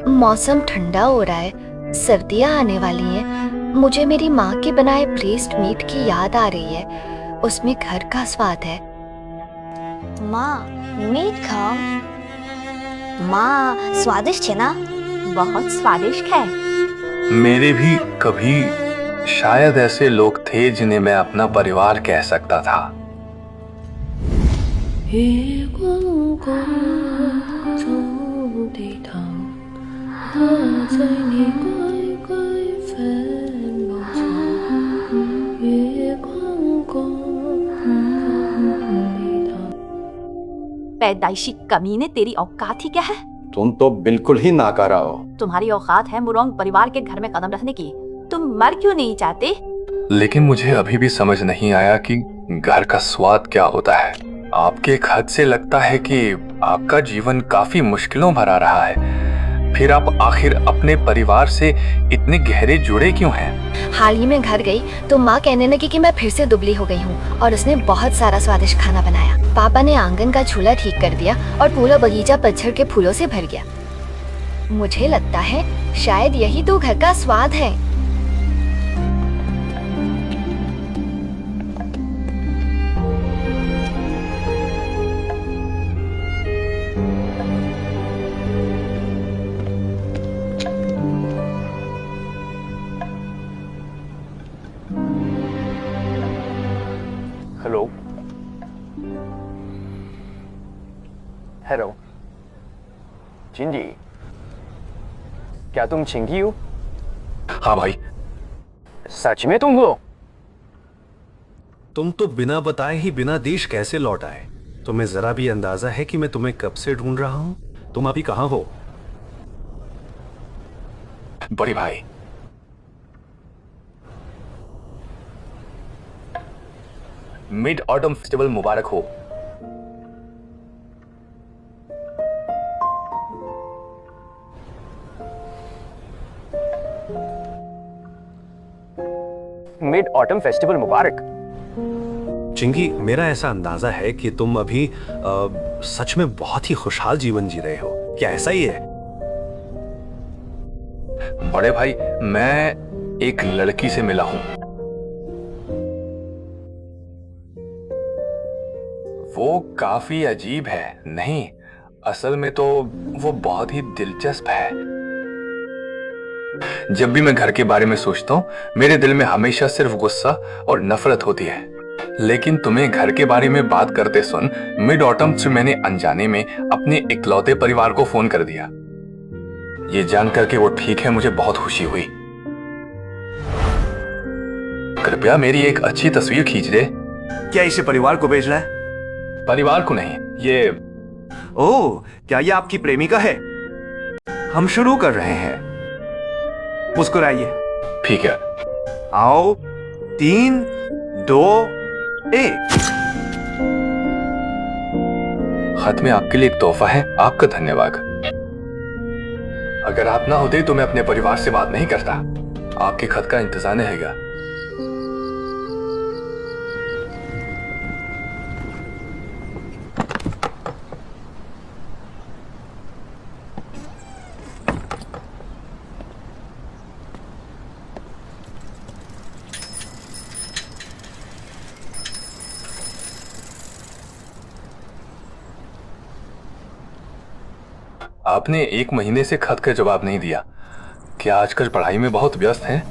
मौसम ठंडा हो रहा है, सर्दियाँ आने वाली हैं। मुझे मेरी माँ के बनाए ब्रेस्ट मीट की याद आ रही है, उसमें घर का स्वाद है। माँ, मीट खाओ। माँ, स्वादिष्ट है ना? बहुत स्वादिष्ट है। मेरे भी कभी शायद ऐसे लोग थे जिन्हें मैं अपना परिवार कह सकता था। पैदाइशी कमीने, तेरी औकात ही क्या है? तुम तो बिल्कुल ही नाकारा हो। तुम्हारी औकात है मुरोंग परिवार के घर में कदम रखने की। तुम मर क्यों नहीं चाहते? लेकिन मुझे अभी भी समझ नहीं आया कि घर का स्वाद क्या होता है। आपके एक हद से लगता है कि आपका जीवन काफी मुश्किलों भरा रहा है, फिर आप आखिर अपने परिवार से इतने गहरे जुड़े क्यों हैं? हाल ही में घर गई तो माँ कहने लगी कि मैं फिर से दुबली हो गई हूँ और उसने बहुत सारा स्वादिष्ट खाना बनाया। पापा ने आंगन का चूल्हा ठीक कर दिया और पूरा बगीचा पतझड़ के फूलों से भर गया। मुझे लगता है शायद यही तो घर का स्वाद है। हेलो हेलो जिंजी, क्या तुम चिंगी हो? हाँ भाई। सच में तुम हो? तुम तो बिना बताए ही बिना देश कैसे लौट आए? तुम्हें जरा भी अंदाजा है कि मैं तुम्हें कब से ढूंढ रहा हूं? तुम अभी कहां हो? बड़े भाई, मिड ऑटम फेस्टिवल मुबारक हो। मिड ऑटम फेस्टिवल मुबारक। चिंगी, मेरा ऐसा अंदाजा है कि तुम अभी सच में बहुत ही खुशहाल जीवन जी रहे हो। क्या ऐसा ही है? बड़े भाई, मैं एक लड़की से मिला हूं। वो काफी अजीब है। नहीं, असल में तो वो बहुत ही दिलचस्प है। जब भी मैं घर के बारे में सोचता हूँ, मेरे दिल में हमेशा सिर्फ गुस्सा और नफरत होती है। लेकिन तुम्हें घर के बारे में बात करते सुन मिड ऑटम से मैंने अनजाने में अपने इकलौते परिवार को फोन कर दिया। ये जानकर कि वो ठीक है, मुझे बहुत खुशी हुई। कृपया मेरी एक अच्छी तस्वीर खींच दे। क्या इसे परिवार को भेजना है? परिवार को नहीं, ये। ओह, क्या ये आपकी प्रेमिका है? हम शुरू कर रहे हैं। मुस्कुराइए। ठीक है। आओ, 3, 2, 1। खत में आपके लिए एक तोहफा है। आपका धन्यवाद। अगर आप ना होते तो मैं अपने परिवार से बात नहीं करता। आपके खत का इंतजार रहेगा। आपने 1 महीने से खत का जवाब नहीं दिया। क्या आजकल पढ़ाई में बहुत व्यस्त हैं?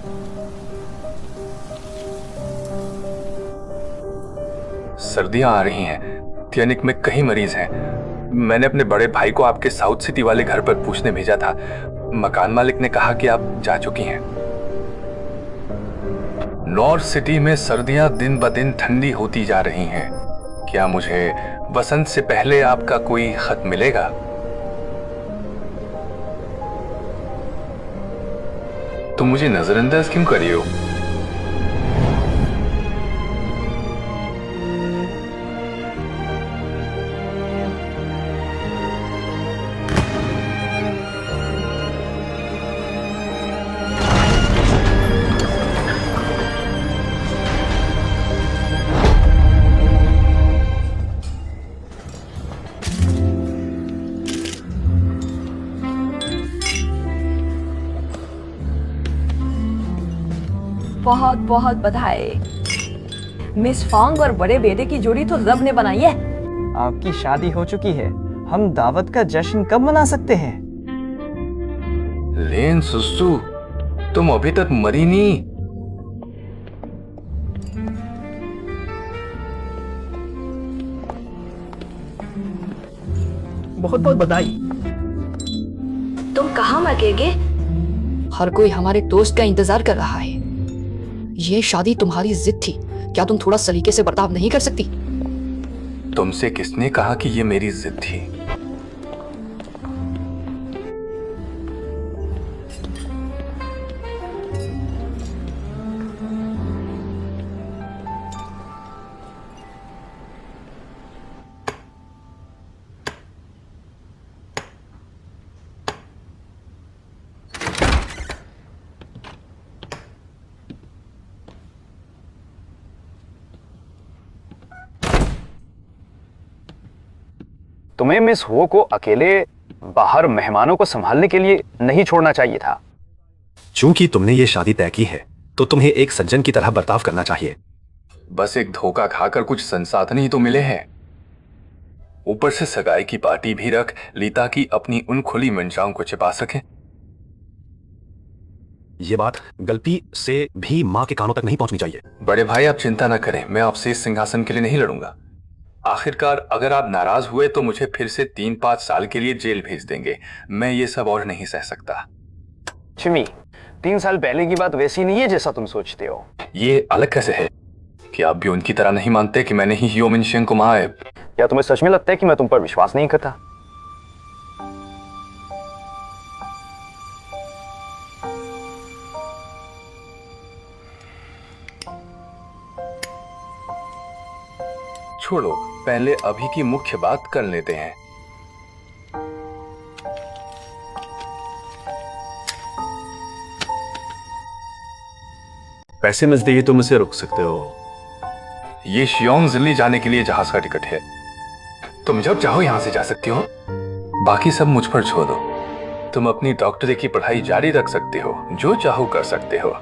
सर्दियां आ रही हैं, क्लिनिक में कई मरीज हैं। मैंने अपने बड़े भाई को आपके साउथ सिटी वाले घर पर पूछने भेजा था। मकान मालिक ने कहा कि आप जा चुकी हैं। नॉर्थ सिटी में सर्दियां दिन ब दिन ठंडी होती जा रही हैं। क्या मुझे बसंत से पहले आपका कोई खत मिलेगा? तुम मुझे नजरअंदाज क्यों कर रही हो? बहुत बहुत बधाई। मिस फोंग और बड़े बेटे की जोड़ी तो रब ने बनाई है। आपकी शादी हो चुकी है, हम दावत का जश्न कब मना सकते हैं? लेन सुसु, तुम अभी तक मरी नहीं। बहुत बहुत बधाई। तुम कहाँ मरेगे? हर कोई हमारे दोस्त का इंतजार कर रहा है। ये शादी तुम्हारी जिद थी, क्या तुम थोड़ा सलीके से बर्ताव नहीं कर सकती? तुमसे किसने कहा कि ये मेरी जिद थी? तुम्हें मिस हो को अकेले बाहर मेहमानों को संभालने के लिए नहीं छोड़ना चाहिए था। चूंकि तुमने ये शादी तय की है तो तुम्हें एक सज्जन की तरह बर्ताव करना चाहिए। बस एक धोखा खाकर कुछ संसाधन ही तो मिले हैं, ऊपर से सगाई की पार्टी भी रख ली ताकि अपनी उन खुली मंशाओं को छिपा सके। ये बात गलती से भी माँ के कानों तक नहीं पहुंचनी चाहिए। बड़े भाई आप चिंता न करें, मैं आपसे इस सिंहासन के लिए नहीं लड़ूंगा। आखिरकार अगर आप नाराज हुए तो मुझे फिर से 3-5 साल के लिए जेल भेज देंगे। मैं ये सब और नहीं सह सकता। चिमी, 3 साल पहले की बात वैसी नहीं है जैसा तुम सोचते हो। ये अलग कैसे है कि आप भी उनकी तरह नहीं मानते कि मैंने ही यो मिनशेंग को मारा है? क्या तुम्हें सच में लगता है कि मैं तुम पर विश्वास नहीं करता? छोड़ो, पहले अभी की मुख्य बात कर लेते हैं। पैसे नजदीक तुम इसे रुक सकते हो। ये शियोंग दिल्ली जाने के लिए जहाज का टिकट है। तुम जब चाहो यहां से जा सकती हो, बाकी सब मुझ पर छोड़ दो। तुम अपनी डॉक्टरी की पढ़ाई जारी रख सकते हो, जो चाहो कर सकते हो।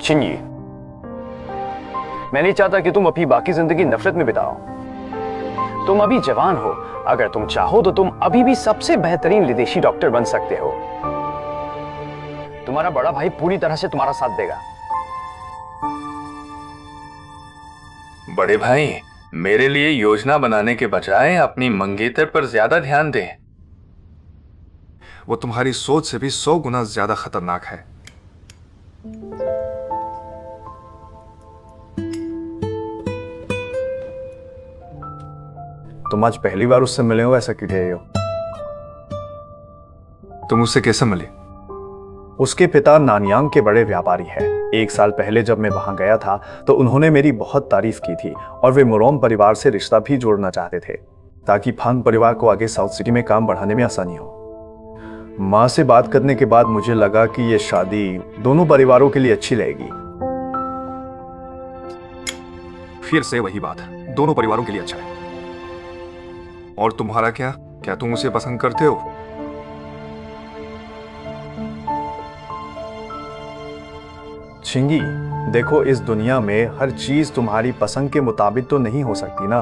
चिंगी, मैं नहीं चाहता कि तुम अपनी बाकी जिंदगी नफरत में बिताओ। तुम अभी जवान हो, अगर तुम चाहो तो तुम अभी भी सबसे बेहतरीन विदेशी डॉक्टर बन सकते हो। तुम्हारा बड़ा भाई पूरी तरह से तुम्हारा साथ देगा। बड़े भाई, मेरे लिए योजना बनाने के बजाय अपनी मंगेतर पर ज्यादा ध्यान दें। वो तुम्हारी सोच से भी 100 गुना ज्यादा खतरनाक है। तुम आज पहली बार उससे मिले हो, ऐसा क्यों कह रहे हो? तुम उससे कैसे मिले? उसके पिता नानयांग के बड़े व्यापारी हैं। 1 साल पहले जब मैं वहां गया था तो उन्होंने मेरी बहुत तारीफ की थी और वे मुरोम परिवार से रिश्ता भी जोड़ना चाहते थे ताकि फांग परिवार को आगे साउथ सिटी में काम बढ़ाने में आसानी हो। माँ से बात करने के बाद मुझे लगा कि ये शादी दोनों परिवारों के लिए अच्छी रहेगी। फिर से वही बात, दोनों परिवारों के लिए अच्छा है। और तुम्हारा क्या तुम उसे पसंद करते हो? चिंगी, देखो इस दुनिया में हर चीज तुम्हारी पसंद के मुताबिक तो नहीं हो सकती ना।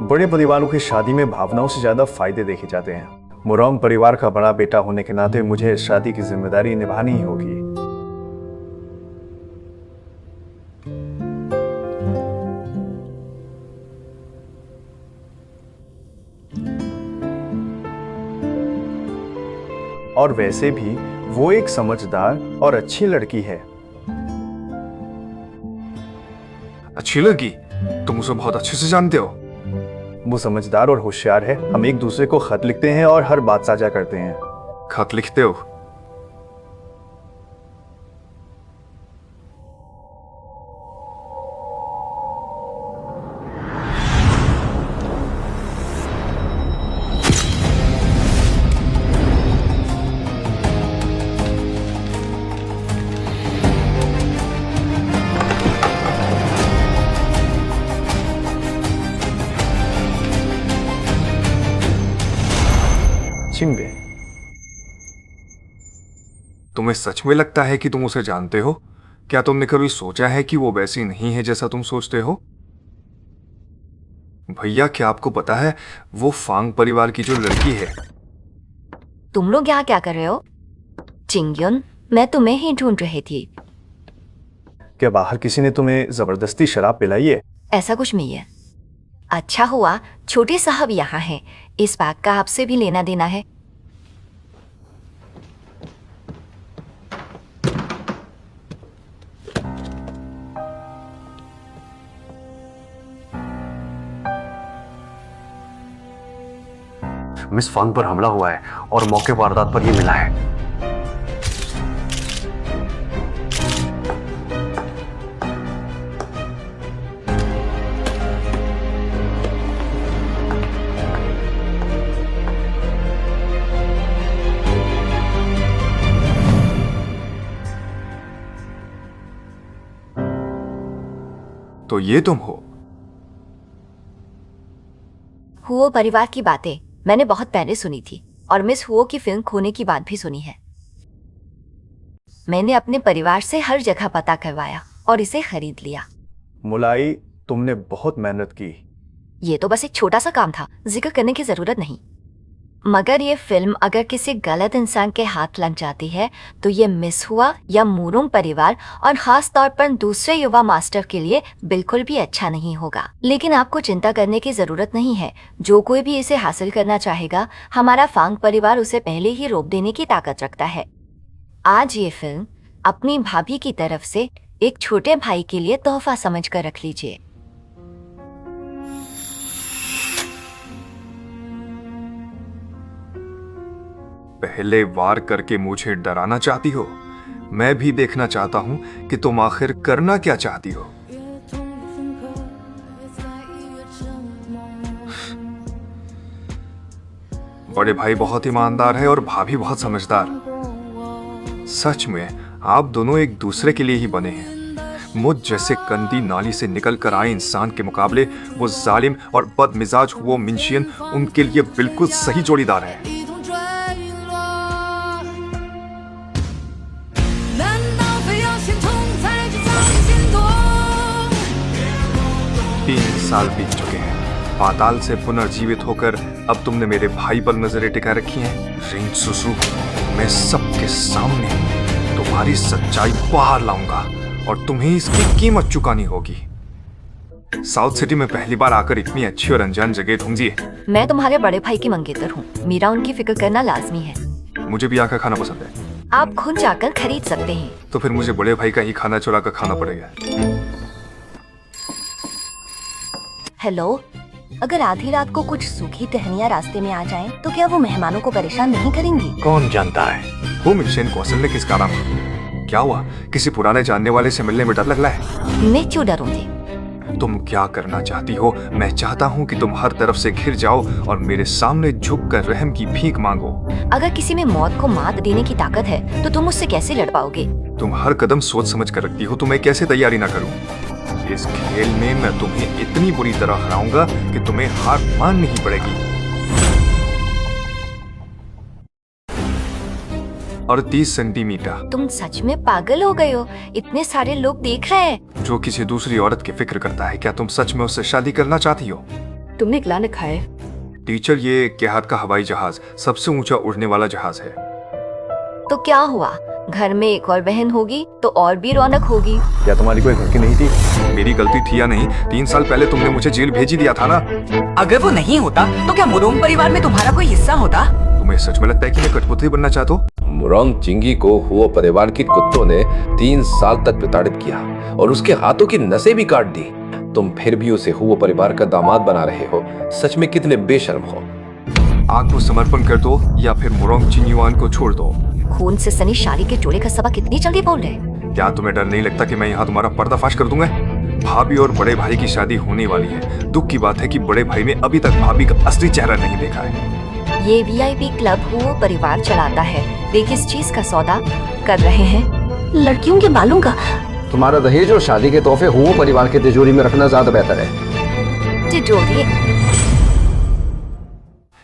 बड़े परिवारों की शादी में भावनाओं से ज्यादा फायदे देखे जाते हैं। मुरोंग परिवार का बड़ा बेटा होने के नाते मुझे इस शादी की जिम्मेदारी निभानी ही होगी। और वैसे भी वो एक समझदार और अच्छी लड़की है। अच्छी लड़की? तुम उसे बहुत अच्छे से जानते हो। वो समझदार और होशियार है। हम एक दूसरे को खत लिखते हैं और हर बात साझा करते हैं। खत लिखते हो? चिंबे, तुम्हें सच में लगता है कि तुम उसे जानते हो? क्या तुमने कभी सोचा है कि वो वैसी नहीं है जैसा तुम सोचते हो? भैया, क्या आपको पता है वो फांग परिवार की जो लड़की है? तुम लोग यहाँ क्या कर रहे हो? चिंग्युन, मैं तुम्हें ही ढूंढ रही थी। क्या बाहर किसी ने तुम्हें जबरदस्ती शराब पिलाई है? ऐसा कुछ नहीं है। अच्छा हुआ छोटे साहब यहाँ हैं, इस बात का आपसे भी लेना देना है। मिस फांग पर हमला हुआ है और मौके वारदात पर ये मिला है। तो ये तुम हो? हुओ परिवार की बातें मैंने बहुत पहले सुनी थी और मिस हुओ की फिल्म खोने की बात भी सुनी है। मैंने अपने परिवार से हर जगह पता करवाया और इसे खरीद लिया। मुलाई, तुमने बहुत मेहनत की। ये तो बस एक छोटा सा काम था, जिक्र करने की जरूरत नहीं। मगर ये फिल्म अगर किसी गलत इंसान के हाथ लग जाती है तो ये मिस हुआ या मुरोंग परिवार और खास तौर पर दूसरे युवा मास्टर के लिए बिल्कुल भी अच्छा नहीं होगा। लेकिन आपको चिंता करने की जरूरत नहीं है। जो कोई भी इसे हासिल करना चाहेगा, हमारा फांग परिवार उसे पहले ही रोक देने की ताकत रखता है। आज ये फिल्म अपनी भाभी की तरफ से एक छोटे भाई के लिए तोहफा समझ कर रख लीजिए। पहले वार करके मुझे डराना चाहती हो? मैं भी देखना चाहता हूं कि तुम आखिर करना क्या चाहती हो। बड़े भाई बहुत ईमानदार है और भाभी बहुत समझदार। सच में आप दोनों एक दूसरे के लिए ही बने हैं। मुझ जैसे गंदी नाली से निकल कर आए इंसान के मुकाबले वो जालिम और बदमिजाज हुआ मिंशियन उनके लिए बिल्कुल सही जोड़ीदार है। 3 साल बीत चुके हैं। पाताल से पुनर्जीवित होकर अब तुमने मेरे भाई पर नजरें टिका रखी हैं। रिंग सुसु, मैं सबके सामने तुम्हारी सच्चाई बाहर लाऊंगा और तुम्हें इसकी कीमत चुकानी होगी। साउथ सिटी में पहली बार आकर इतनी अच्छी और अनजान जगह ढूंढी है। मैं तुम्हारे बड़े भाई की मंगेतर हूँ, मेरा उनकी फिक्र करना लाजमी है। मुझे भी यहाँ का खाना पसंद है। आप खुद जाकर खरीद सकते हैं। तो फिर मुझे बड़े भाई का ही खाना चुरा कर खाना पड़ेगा। हेलो, अगर आधी रात को कुछ सूखी टहनियाँ रास्ते में आ जाएं, तो क्या वो मेहमानों को परेशान नहीं करेंगी? कौन जानता है वो मिशन कौशल ने किस कारण। क्या हुआ, किसी पुराने जानने वाले से मिलने में डर लग रहा है? मैं क्यों डरूंगी? तुम क्या करना चाहती हो? मैं चाहता हूँ कि तुम हर तरफ से घिर जाओ और मेरे सामने झुककर रहम की भीख मांगो। अगर किसी में मौत को मात देने की ताकत है तो तुम उससे कैसे लड़ पाओगे? तुम हर कदम सोच समझ कर रखती हो, तो मैं कैसे तैयारी ना करूं? इस खेल में मैं तुम्हें इतनी बुरी तरह हराऊंगा कि तुम्हें हार माननी ही पड़ेगी। और 30 सेंटीमीटर। तुम सच में पागल हो गए हो? इतने सारे लोग देख रहे हैं। जो किसी दूसरी औरत की फिक्र करता है, क्या तुम सच में उससे शादी करना चाहती हो? तुमने ग्लान खाए? टीचर, ये केहात का हवाई जहाज सबसे ऊंचा उड़ने वाला जहाज है। तो क्या हुआ, घर में एक और बहन होगी तो और भी रौनक होगी। क्या तुम्हारी कोई गलती नहीं थी? मेरी गलती थी या नहीं, 3 साल पहले तुमने मुझे जेल भेजी दिया था ना। अगर वो नहीं होता तो क्या मुरोंग परिवार में तुम्हारा कोई हिस्सा होता? तुम्हें सच में लगता है कि मैं कठपुतली बनना चाहता हूँ? मुरोंग चिंगी को हुओ परिवार के कुत्तों ने 3 साल तक प्रताड़ित किया और उसके हाथों की नसें भी काट दी। तुम फिर भी उसे हुओ परिवार का दामाद बना रहे हो। सच में कितने बेशर्म हो। आग को समर्पण कर दो या फिर मुरोंग चिंगयुआन को छोड़ दो। खून से सनी शादी के जोड़े का सबक कितनी जल्दी बोल रहे? क्या तुम्हें डर नहीं लगता कि मैं यहाँ तुम्हारा पर्दाफाश कर दूंगा? भाभी और बड़े भाई की शादी होने वाली है। दुख की बात है कि बड़े भाई ने अभी तक भाभी का असली चेहरा नहीं देखा है। ये वीआईपी क्लब हुओ परिवार चलाता है। देख किस चीज का सौदा कर रहे हैं? लड़कियों के बालों का। तुम्हारा दहेज और शादी के तोहफे हुओ परिवार के तिजोरी में रखना ज्यादा बेहतर है। तिजोरी?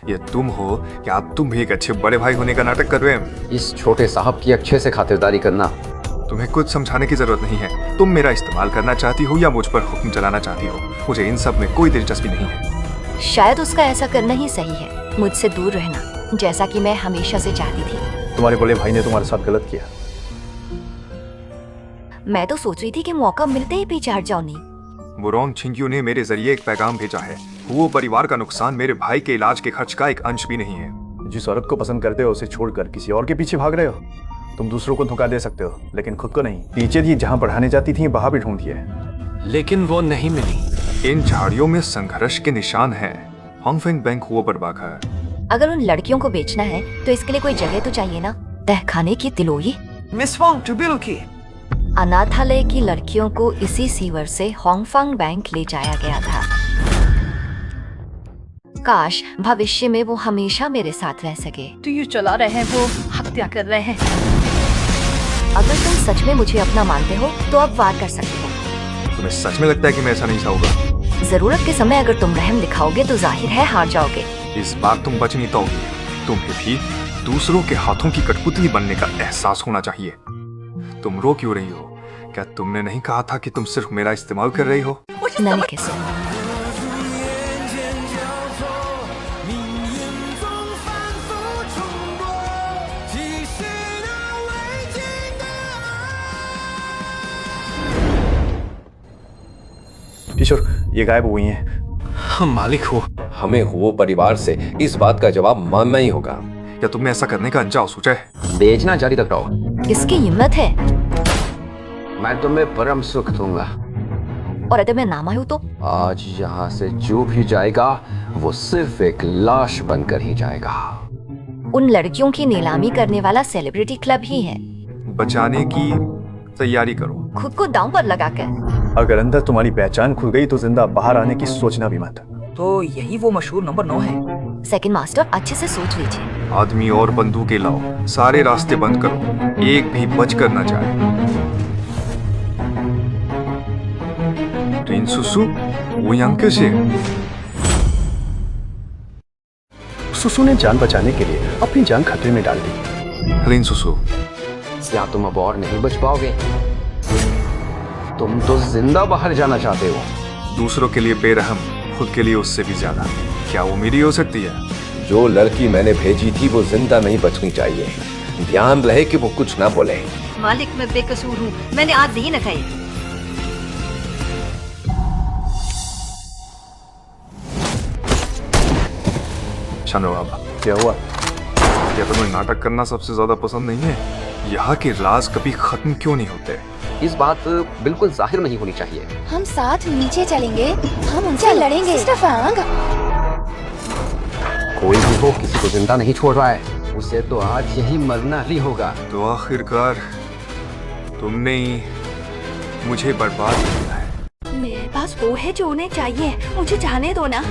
ये तुम हो या तुम भी एक अच्छे बड़े भाई होने का नाटक कर रहे हैं? इस छोटे साहब की अच्छे से खातिरदारी करना। तुम्हें कुछ समझाने की जरूरत नहीं है। तुम मेरा इस्तेमाल करना चाहती हो या मुझ पर हुक्म चलाना चाहती हो, मुझे इन सब में कोई दिलचस्पी नहीं है। शायद उसका ऐसा करना ही सही है, मुझसे दूर रहना, जैसा कि मैं हमेशा से चाहती थी। तुम्हारे बड़े भाई ने तुम्हारे साथ गलत किया। मैं तो सोच रही थी कि मौका मिलते ही पीछे हट जाओ। नहीं, मुरोंग छिंग्यू ने मेरे जरिए एक पैगाम भेजा है। वो परिवार का नुकसान मेरे भाई के इलाज के खर्च का एक अंश भी नहीं है। जिस औरत को पसंद करते हो उसे छोड़कर किसी और के पीछे भाग रहे हो। तुम दूसरों को धोखा दे सकते हो लेकिन खुद को नहीं। टीचर ये जहाँ पढ़ाने जाती थी वहां भी ढूंढती है, लेकिन वो नहीं मिली। इन झाड़ियों में संघर्ष के निशान हैं। हॉन्गफेंग बैंक हुआ पर बाका है। अगर उन लड़कियों को बेचना है तो इसके लिए कोई जगह तो चाहिए ना। तहखाने की तिलोई मिस वांग टुबिल की अनाथालय की लड़कियों को इसी सीवर से हॉन्गफेंग बैंक ले जाया गया था। काश भविष्य में वो हमेशा मेरे साथ रह सके। तो ये चला रहे हैं, वो हत्या कर रहे हैं। अगर तुम सच में मुझे अपना मानते हो तो अब वार कर सकते हो। तुम्हें सच में लगता है कि मैं ऐसा नहीं चाहूंगा? जरूरत के समय अगर तुम रहम दिखाओगे तो जाहिर है हार जाओगे। इस बार तुम बच नहीं पाओगी। तुम्हें भी दूसरों के हाथों की कठपुतली बनने का एहसास होना चाहिए। तुम रो क्यों रही हो? क्या तुमने नहीं कहा था कि तुम सिर्फ मेरा इस्तेमाल कर रही हो? नहीं किसी किशोर, ये गायब हुई हैं। मालिक हो, हमें हुओ परिवार से इस बात का जवाब मानना ही होगा। क्या तुमने ऐसा करने का अंजाम सोचा है? बेचना जारी रख रहो। किसकी हिम्मत है? मैं तुम्हें परम सुख दूंगा। और अगर मैं नाम आयु तो? आज यहाँ से जो भी जाएगा वो सिर्फ एक लाश बनकर ही जाएगा। उन लड़कियों की नीलामी करने वाला सेलिब्रिटी क्लब ही है। बचाने की तैयारी करो, खुद को दांव पर लगाकर। अगर अंदर तुम्हारी पहचान खुल गई तो जिंदा बाहर आने की सोचना भी मत। तो यही वो मशहूर नंबर 9 है। सेकंड मास्टर, अच्छे से सोच लीजिए। आदमी और बंदूकें लाओ, सारे रास्ते बंद करो, एक भी बच कर न जाए। ट्रेन सुसु, वो यहाँ कैसे? सुसु ने जान बचाने के लिए अपनी जान खतरे में डाल दी। ट्रेन सुसु, क्या तुम अब और नहीं बच पाओगे? तुम तो जिंदा बाहर जाना चाहते हो। दूसरों के लिए बेरहम, खुद के लिए उससे भी ज्यादा। क्या वो मेरी हो सकती है? जो लड़की मैंने भेजी थी वो जिंदा नहीं बचनी चाहिए। ध्यान रहे कि वो कुछ ना बोले। मालिक, मैं बेकसूर हूँ, मैंने आज नहीं न खाई। शनवाब, क्या हुआ? क्या तुम्हें नाटक करना सबसे ज्यादा पसंद नहीं है? यहाँ के राज कभी खत्म क्यों नहीं होते? इस बात बिल्कुल जाहिर नहीं होनी चाहिए। हम साथ नीचे चलेंगे, हम उनसे लड़ेंगे। सिस्टर फांग, कोई भी हो किसी को जिंदा नहीं छोड़ रहा है। उसे तो आज यही मरना ही होगा। तो आखिरकार तुमने ही मुझे बर्बाद किया है। मेरे पास वो है जो उन्हें चाहिए, मुझे जाने दो ना।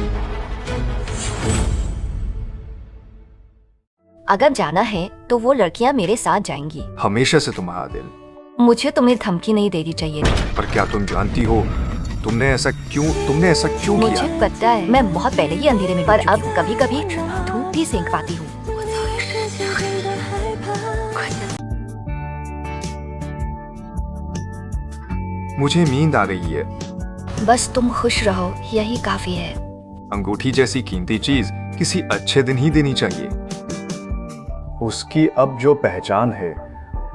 अगर जाना है तो वो लड़कियां मेरे साथ जाएंगी। हमेशा से तुम्हारा दिल। मुझे तुम्हें धमकी नहीं देनी चाहिए थी। पर क्या तुम जानती हो तुमने ऐसा क्यों किया? मुझे पता है, मैं बहुत पहले ही अंधेरे में, पर अब कभी कभी धूप भी सेंक पाती हूँ। मुझे नींद आ रही है। बस तुम खुश रहो, यही काफी है। अंगूठी जैसी कीमती चीज किसी अच्छे दिन ही देनी चाहिए। उसकी अब जो पहचान है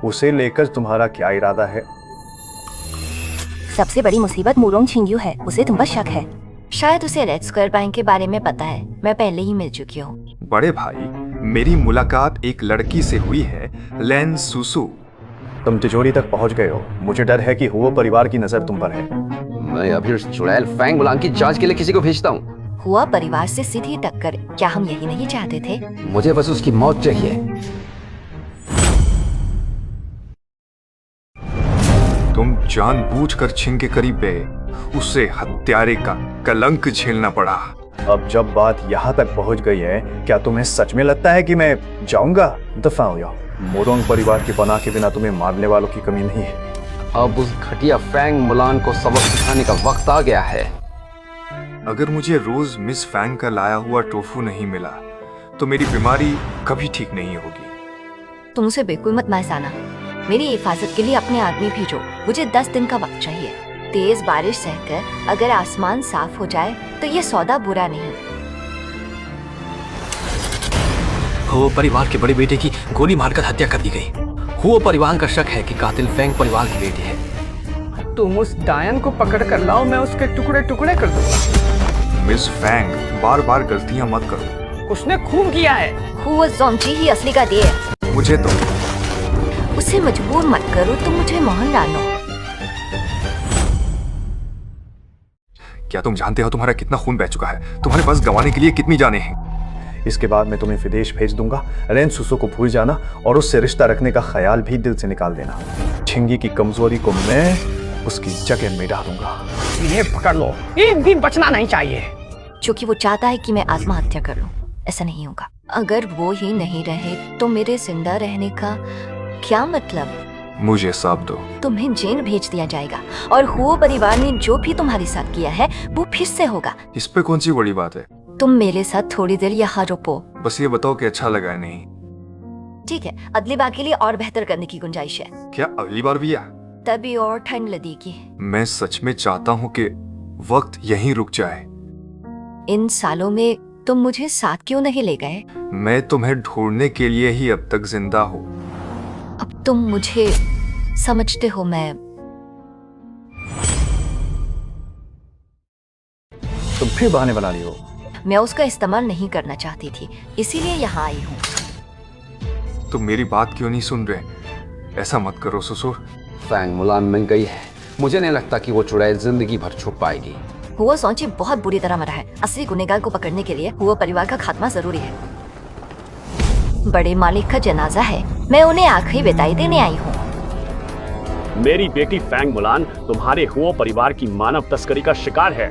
उसे लेकर तुम्हारा क्या इरादा है? सबसे बड़ी मुसीबत मुरोंग छिंग्यू है, उसे तुम पर शक है। शायद उसे रेड स्क्वायर बैंक के बारे में पता है, मैं पहले ही मिल चुकी हूँ। बड़े भाई, मेरी मुलाकात एक लड़की से हुई है, लैन सुसु। तुम तिजोरी तक पहुँच गए हो। मुझे डर है कि हुओ परिवार की नजर तुम पर है। मैं अभी चुड़ैल फैंग मुलांग की जांच के लिए किसी को भेजता हूँ। हुआ परिवार से सीधी टक्कर, क्या हम यही नहीं चाहते थे? मुझे बस उसकी मौत चाहिए। तुम जानबूझकर छिंग के करीब गए, उसे हत्यारे का कलंक झेलना पड़ा। अब जब बात यहाँ तक पहुँच गई है, क्या तुम्हें सच में लगता है कि मैं जाऊंगा? दफा हो जाओ। मोरोंग परिवार की पनाह के बिना तुम्हें मारने वालों की कमी नहीं है। अब उस घटिया फैंग मुलान को सबक सिखाने का वक्त आ गया है। अगर मुझे रोज मिस फैंग का लाया हुआ टोफू नहीं मिला तो मेरी बीमारी कभी ठीक नहीं होगी। तुम उसे बिल्कुल मत महसाना। मेरी हिफाजत के लिए अपने आदमी भेजो। मुझे 10 दिन का वक्त चाहिए। तेज बारिश सहकर अगर आसमान साफ हो जाए तो ये सौदा बुरा नहीं। हुओ परिवार के बड़े बेटे की गोली मारकर हत्या कर दी गई। हुओ परिवार का शक है कि कातिल फैंग परिवार की बेटी है। तुम उस डायन को पकड़ कर लाओ, मैं उसके टुकड़े टुकड़े कर दूंगा। मिस फैंग, बार बार गलतियां मत करो। उसने खून किया है। हुआ जोंची ही असली का दे है। मुझे तो उसे मजबूर मत करो, तुम मुझे मोहन डालो। क्या तुम जानते हो तुम्हारा कितना खून बह चुका है? तुम्हारे पास गंवाने के लिए कितनी जाने हैं? इसके बाद मैं तुम्हें विदेश भेज दूंगा। रेन सुसु को भूल जाना और उससे रिश्ता रखने का ख्याल भी दिल से निकाल देना। छिंगी की कमजोरी को मैं उसकी जगह मिटा दूंगा। इन्हें पकड़ लो, एक भी बचना नहीं चाहिए। क्योंकि वो चाहता है कि मैं आत्महत्या कर लूं। ऐसा नहीं होगा। अगर वो ही नहीं रहे तो मेरे जिंदा रहने का क्या मतलब? मुझे साफ दो। तुम्हें जेल भेज दिया जाएगा और हुओ परिवार ने जो भी तुम्हारे साथ किया है वो फिर से होगा। इस पे कौन सी बड़ी बात है? तुम मेरे साथ थोड़ी देर यहाँ रुको। बस ये बताओ कि अच्छा लगा है नहीं? ठीक है, अगली बार के लिए और बेहतर करने की गुंजाइश है। क्या अगली बार भी? तभी और ठंड लगेगी। मैं सच में चाहता हूँ कि वक्त यहीं रुक जाए। इन सालों में तुम मुझे साथ क्यों नहीं ले गए? मैं तुम्हें ढूंढने के लिए ही अब तक जिंदा हूँ। अब तुम मुझे समझते हो। मैं तुम फिर बहाने बना रही हो। मैं उसका इस्तेमाल नहीं करना चाहती थी, इसीलिए यहाँ आई हूँ। तुम मेरी बात क्यों नहीं सुन रहे? ऐसा मत करो ससुर। फैंग मुलान मिल गई है। मुझे नहीं लगता कि वो चुड़ैल जिंदगी भर छुप पाएगी। हुआ सोची बहुत बुरी तरह मरा है। असली गुनहगार को पकड़ने के लिए हुआ परिवार का खात्मा जरूरी है। बड़े मालिक का जनाजा है, मैं उन्हें आखिरी विदाई देने आई हूँ। मेरी बेटी फैंग मुलान तुम्हारे हुओ परिवार की मानव तस्करी का शिकार है।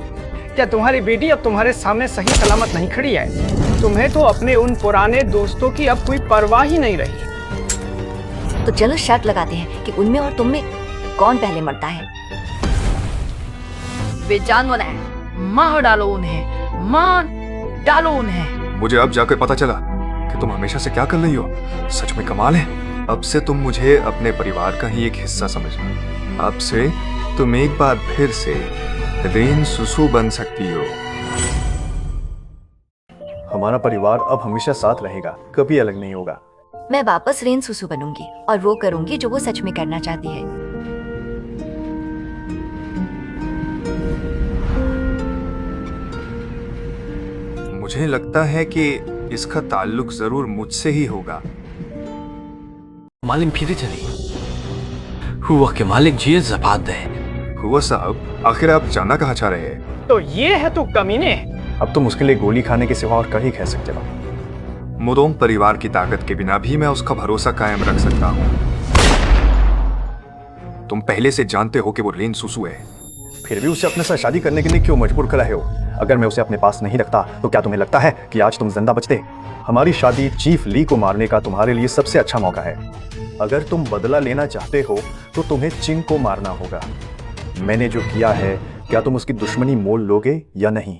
क्या तुम्हारी बेटी अब तुम्हारे सामने सही सलामत नहीं खड़ी है? तुम्हें तो अपने उन पुराने दोस्तों की अब कोई परवाह ही नहीं रही। तो चलो शर्त लगाते हैं कि उनमें और तुम में कौन पहले मरता है। वे जानवर हैं, मार डालो उन्हें, मार डालो उन्हें। मुझे अब जाकर पता चला कि तुम हमेशा से क्या कर रही हो। सच में कमाल है। अब से तुम मुझे अपने परिवार का ही एक हिस्सा समझना। अब से तुम एक बार फिर से रेन सुसु बन सकती हो। हमारा परिवार अब हमेशा साथ रहेगा, कभी अलग नहीं होगा। मैं वापस रेन सुसु बनूंगी और वो करूंगी जो वो सच में करना चाहती है। मुझे लगता है कि इसका ताल्लुक जरूर मुझसे ही होगा। मालिक फिर चली। हुआ के मालिक जी जबात दे। हुआ साहब, आखिर आप जाना कहाँ चाह रहे हैं? तो ये है तो कमीने। अब तुम उसके लिए गोली खाने के सिवा और क्या ही कह सकते हो। मुरोंग परिवार की ताकत के बिना भी मैं उसका भरोसा कायम रख सकता हूँ। तुम पहले से जानते हो कि वो रेन सुसु है। फिर भी उसे अपने साथ शादी करने के लिए क्यों मजबूर कर रहे हो? अगर मैं उसे अपने पास नहीं रखता तो क्या तुम्हें लगता है कि आज तुम जिंदा बचते? हमारी शादी चीफ ली को मारने का तुम्हारे लिए सबसे अच्छा मौका है। अगर तुम बदला लेना चाहते हो तो तुम्हें चिंग को मारना होगा। मैंने जो किया है, क्या तुम उसकी दुश्मनी मोल लोगे या नहीं?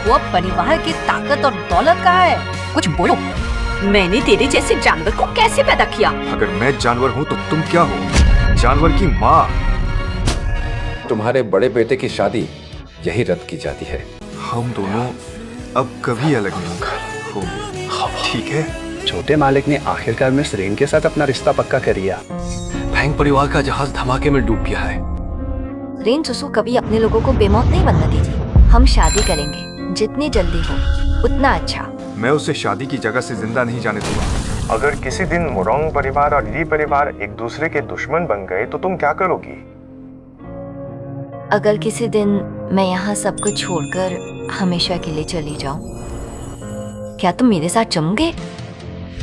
वो परिवार की ताकत और दौलत कहाँ है? कुछ बोलो। मैंने तेरे जैसे जानवर को कैसे पैदा किया? अगर मैं जानवर हूँ तो तुम क्या हो? जानवर की माँ। तुम्हारे बड़े बेटे की शादी यही रद्द की जाती है। हम दोनों अब कभी अलग नहीं होंगे, ठीक है? छोटे मालिक ने आखिरकार मिस रेन के साथ अपना रिश्ता पक्का कर लिया। फैंग परिवार का जहाज धमाके में डूब गया है। रेन सुसु कभी अपने लोगों को बेमौत नहीं बनने दीजिए। हम शादी करेंगे, जितनी जल्दी हो उतना अच्छा। मैं उसे शादी की जगह से जिंदा नहीं जाने दूंगा। अगर किसी दिन मुरोंग परिवार और ली परिवार एक दूसरे के दुश्मन बन गए तो तुम क्या करोगी? अगर किसी दिन मैं यहाँ सब कुछ छोड़कर हमेशा के लिए चली जाऊं, क्या तुम मेरे साथ जमोगे?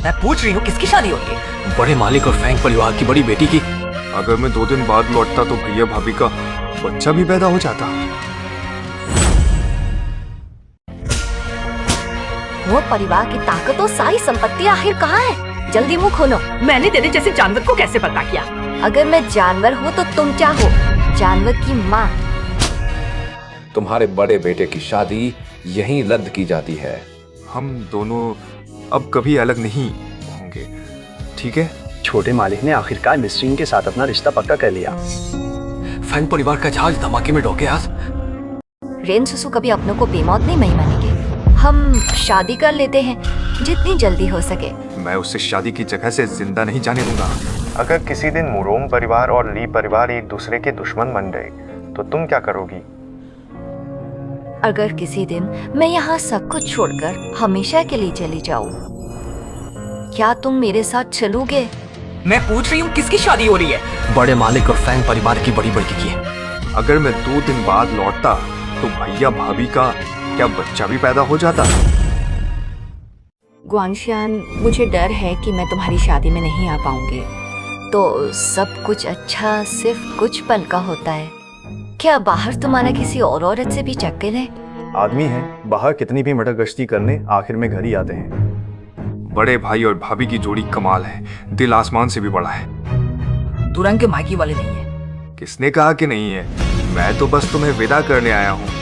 मैं पूछ रही हूँ किसकी शादी होगी? बड़े मालिक और फैंग परिवार की बड़ी बेटी की। अगर मैं 2 दिन बाद लौटता तो प्रिया भाभी का बच्चा भी पैदा हो जाता। वो परिवार की ताकत और सारी संपत्ति आखिर कहाँ है? जल्दी मुंह खोलो। मैंने तेरे जैसे जानवर को कैसे पैदा किया? अगर मैं जानवर हूँ तो तुम क्या हो? जानवर की माँ। तुम्हारे बड़े बेटे की शादी यहीं रद्द की जाती है। हम दोनों अब कभी अलग नहीं होंगे, ठीक है? छोटे मालिक ने आखिरकार मिस रेन के साथ अपना रिश्ता पक्का कर लिया। फैंग परिवार का जहाज धमाके में डूब गया। रेन सुसु कभी अपनों को बेमौत नहीं मानेंगे। हम शादी कर लेते हैं जितनी जल्दी हो सके। मैं उससे शादी की जगह से जिंदा नहीं जाने दूंगा। अगर किसी दिन मुरोम परिवार और ली परिवार एक दूसरे के दुश्मन बन गए तो तुम क्या करोगी? अगर किसी दिन मैं यहाँ सब कुछ छोड़कर हमेशा के लिए चली जाऊँ, क्या तुम मेरे साथ चलोगे? मैं पूछ रही हूँ किसकी शादी हो रही है? बड़े मालिक और फैंग परिवार की बड़ी बड़की की है। अगर मैं 2 दिन बाद लौटता तो भैया भाभी का क्या बच्चा भी पैदा हो जाता? ग्वांशियान, मुझे डर है कि मैं तुम्हारी शादी में नहीं आ पाऊंगी। तो सब कुछ अच्छा सिर्फ कुछ पल का होता है। क्या बाहर तुम्हारा किसी और औरत से भी चक्कर है? आदमी है, बाहर कितनी भी मटरगश्ती करने आखिर में घर ही आते हैं। बड़े भाई और भाभी की जोड़ी कमाल है, दिल आसमान से भी बड़ा है। तू रंग के मायके वाले नहीं है। किसने कहा कि नहीं है? मैं तो बस तुम्हें विदा करने आया हूँ।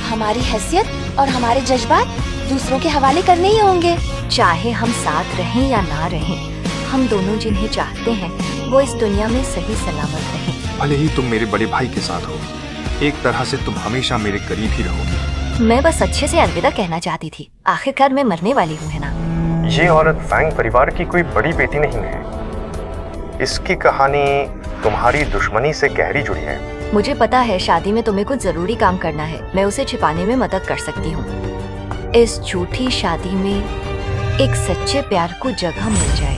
हमारी हैसियत और हमारे जज्बात दूसरों के हवाले करने ही होंगे। चाहे हम साथ रहें या ना रहें, हम दोनों जिन्हें चाहते हैं वो इस दुनिया में सही सलामत रहें। भले ही तुम मेरे बड़े भाई के साथ हो, एक तरह से तुम हमेशा मेरे करीब ही रहोगी। मैं बस अच्छे से अलविदा कहना चाहती थी। आखिरकार मैं मरने वाली हूँ, है ना? ये औरत फैंग परिवार की कोई बड़ी बेटी नहीं है। इसकी कहानी तुम्हारी दुश्मनी से गहरी जुड़ी है। मुझे पता है शादी में तुम्हें कुछ जरूरी काम करना है। मैं उसे छिपाने में मदद कर सकती हूँ। इस झूठी शादी में एक सच्चे प्यार को जगह मिल जाए।